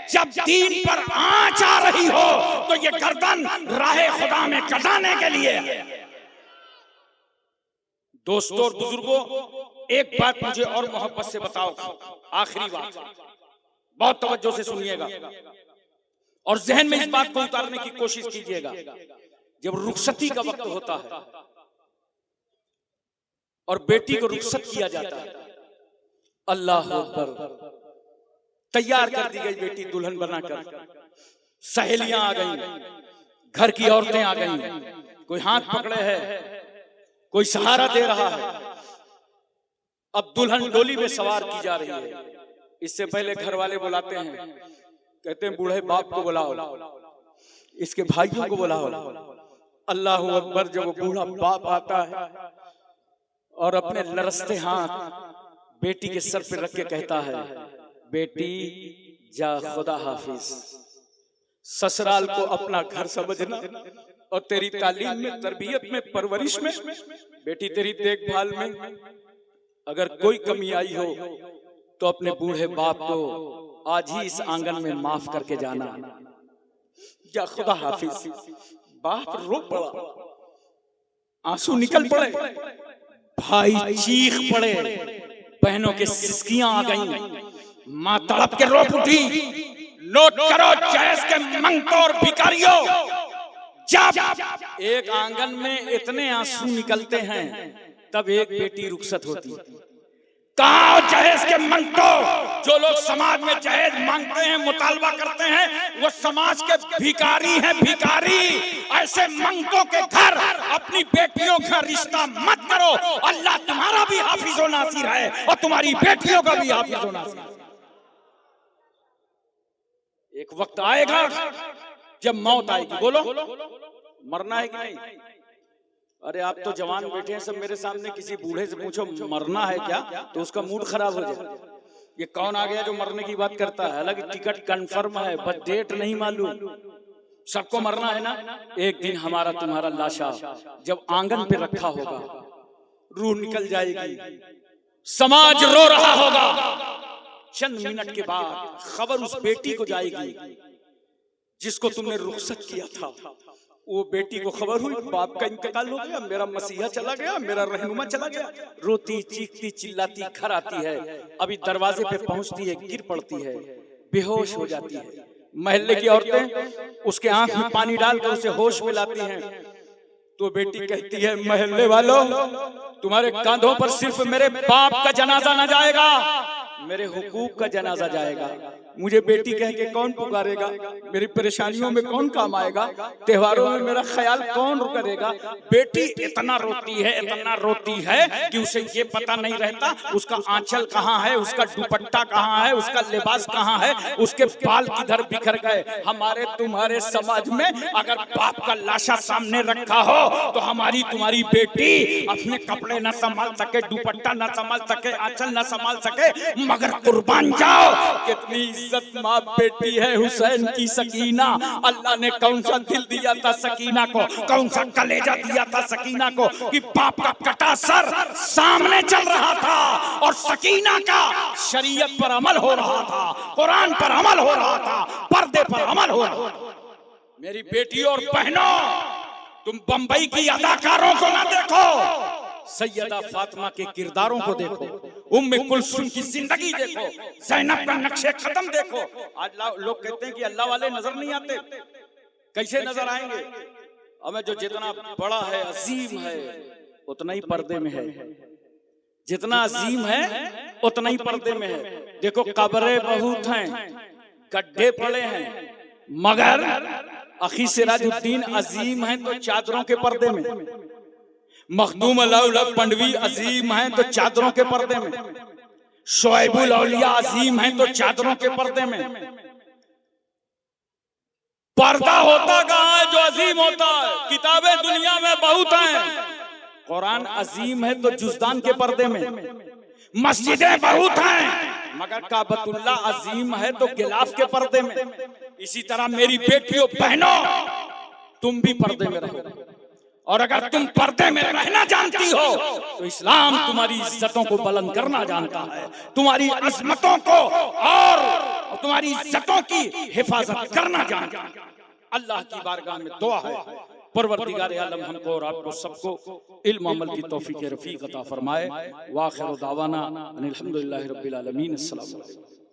S1: जब दीन पर आंच आ रही हो तो ये गर्दन राहे खुदा में कटाने के लिए। दोस्तों और बुजुर्गों, एक बात मुझे और मोहब्बत से बताओ, आखिरी बात, बहुत तवज्जो से सुनिएगा और जहन में इस बात को उतारने की कोशिश कीजिएगा। जब रुखसती का वक्त होता है और बेटी को रुखसत किया जाता है, अल्लाह अकबर, तैयार कर दी गई बेटी दुल्हन बनाकर, सहेलियां आ गई, घर की औरतें आ गई, कोई हाथ पकड़े है, कोई सहारा दे रहा है। अब दुल्हन डोली में सवार की जा रही है। इससे पहले घर वाले बुलाते हैं, कहते हैं बूढ़े बाप को बुलाओ, इसके भाइयों को बुलाओ। अल्लाह अकबर। जब वो बूढ़ा बाप आता है और अपने लरसते हाथ बेटी के सर पे रख के कहता है, बेटी जा खुदा हाफिज। ससुराल को अपना घर समझना और तेरी तालीम में, तरबियत में, परवरिश में, बेटी तेरी देखभाल में अगर कोई कमी आई हो तो अपने बूढ़े बाप को आज ही इस आंगन में माफ करके जाना। या खुदा हाफिज। बाप रो पड़ा, आंसू निकल पड़े, भाई चीख पड़े, बहनों के सिसकियां आ गईं, मां तड़प के रो उठी। नोट करो जैस के मंगतों और भिखारियों, जब एक आंगन में इतने आंसू निकलते हैं तब एक बेटी रुखसत होती है। कहाँ जहेज के मंगतो, जो लोग समाज में जहेज मांगते हैं, मुतालबा करते हैं, वो समाज के भिखारी हैं, भिखारी। ऐसे मंगतों के घर अपनी बेटियों का रिश्ता मत करो। अल्लाह तुम्हारा भी हाफिज व नासिर है और तुम्हारी बेटियों का भी हाफिज व नासिर है। एक वक्त आएगा जब मौत आएगी। बोलो, मरना है कि नहीं? अरे आप तो जवान बैठे हैं सब मेरे सामने, किसी बूढ़े से पूछो मरना है क्या तो उसका मूड खराब हो जाए। ये कौन आ गया जो मरने की बात करता है? हालांकि टिकट कंफर्म है, बस डेट नहीं मालूम। सबको मरना है ना। एक दिन हमारा तुम्हारा लाशा जब आंगन पे रखा होगा, रूह निकल जाएगी, समाज रो रहा होगा। चंद मिनट के बाद खबर उस बेटी को जाएगी जिसको तुमने रुखसत किया था। वो बेटी को खबर हुई बाप का इंतकाल हो गया, मेरा मसीहा चला गया, मेरा रहनुमा चला गया। रोती चीखती चिल्लाती घर आती है। अभी दरवाजे पे पहुंचती है, गिर पड़ती है, बेहोश हो जाती है। महल्ले की औरतें उसके आंख में पानी डालकर उसे होश में लाती हैं। तो बेटी कहती है, महल्ले वालों, तुम्हारे कांधों पर सिर्फ मेरे बाप का जनाजा न जाएगा, मेरे हुकूक का जनाजा जाएगा। मुझे बेटी कह के कौन पुकारेगा? मेरी परेशानियों में कौन काम आएगा? त्योहारों में मेरा ख्याल कौन करेगा? बेटी इतना रोती है, इतना रोती है कि उसे ये पता नहीं रहता उसका आंचल कहाँ है, उसका दुपट्टा कहाँ है, उसका लिबास कहाँ है, उसके बाल किधर बिखर गए। हमारे तुम्हारे समाज में अगर बाप का लाशा सामने रखा हो तो हमारी तुम्हारी बेटी अपने कपड़े न संभाल सके, दुपट्टा न संभाल सके, आंचल न संभाल सके, मगर कुर्बान जाओ। कितनी इज्जत माँ बेटी है। हुसैन की सकीना, अल्लाह ने कौन सा दिल दिया था सकीना को, कौन सा कलेजा दिया था सकीना को कि बाप का कटा सर सामने चल रहा था और सकीना का शरीयत पर अमल हो रहा था, कुरान पर अमल हो रहा था, पर्दे पर अमल हो रहा था। मेरी बेटियों और बहनों, तुम बंबई की अदाकारों को ना देखो, सैयदा फातिमा के किरदारों को देखो, उम्मे कुलसुम की जिंदगी देखो, ज़ैनब का नक्शे कदम देखो। आज लोग कहते हैं कि अल्लाह वाले नजर नहीं आते। कैसे नजर आएंगे? हमें जो जितना बड़ा है, अजीम है, उतना ही पर्दे में है। जितना अजीम है उतना ही पर्दे में है। देखो कब्रें बहुत हैं, गड्ढे पड़े हैं, मगर अखी सिराजुद्दीन अजीम है तो चादरों के पर्दे में, मखदूम अल्लाह पंडवी अजीम है तो चादरों के पर्दे में, शोएबुल औलिया अजीम है तो चादरों के पर्दे में। पर्दा होता कहाँ है जो अजीम होता है? किताबें दुनिया में बहुत हैं, कुरान अजीम है तो जुज़दान के पर्दे में, मस्जिदें बहुत हैं, मगर काबतुल्ला अजीम है तो गिलाफ के पर्दे में। इसी तरह मेरी बेटियों बहनों, तुम भी पर्दे में रहो, और अगर तुम पर्दे में रहना जानती हो तो इस्लाम तुम्हारी इज्जतों को बुलंद करना जानता है, तुम्हारी अजमतों को और तुम्हारी इज्जतों की हिफाजत करना जानता है। अल्लाह की बारगाह में दुआ है, परवरदिगार आलम हमको और आपको सबको इल्म अमल की तौफीक रफीक अता फरमाए। व आखिर दावाना अनिल हम्दुलिल्लाहि रब्बिल आलमीन। अस्सलामु अलैकुम।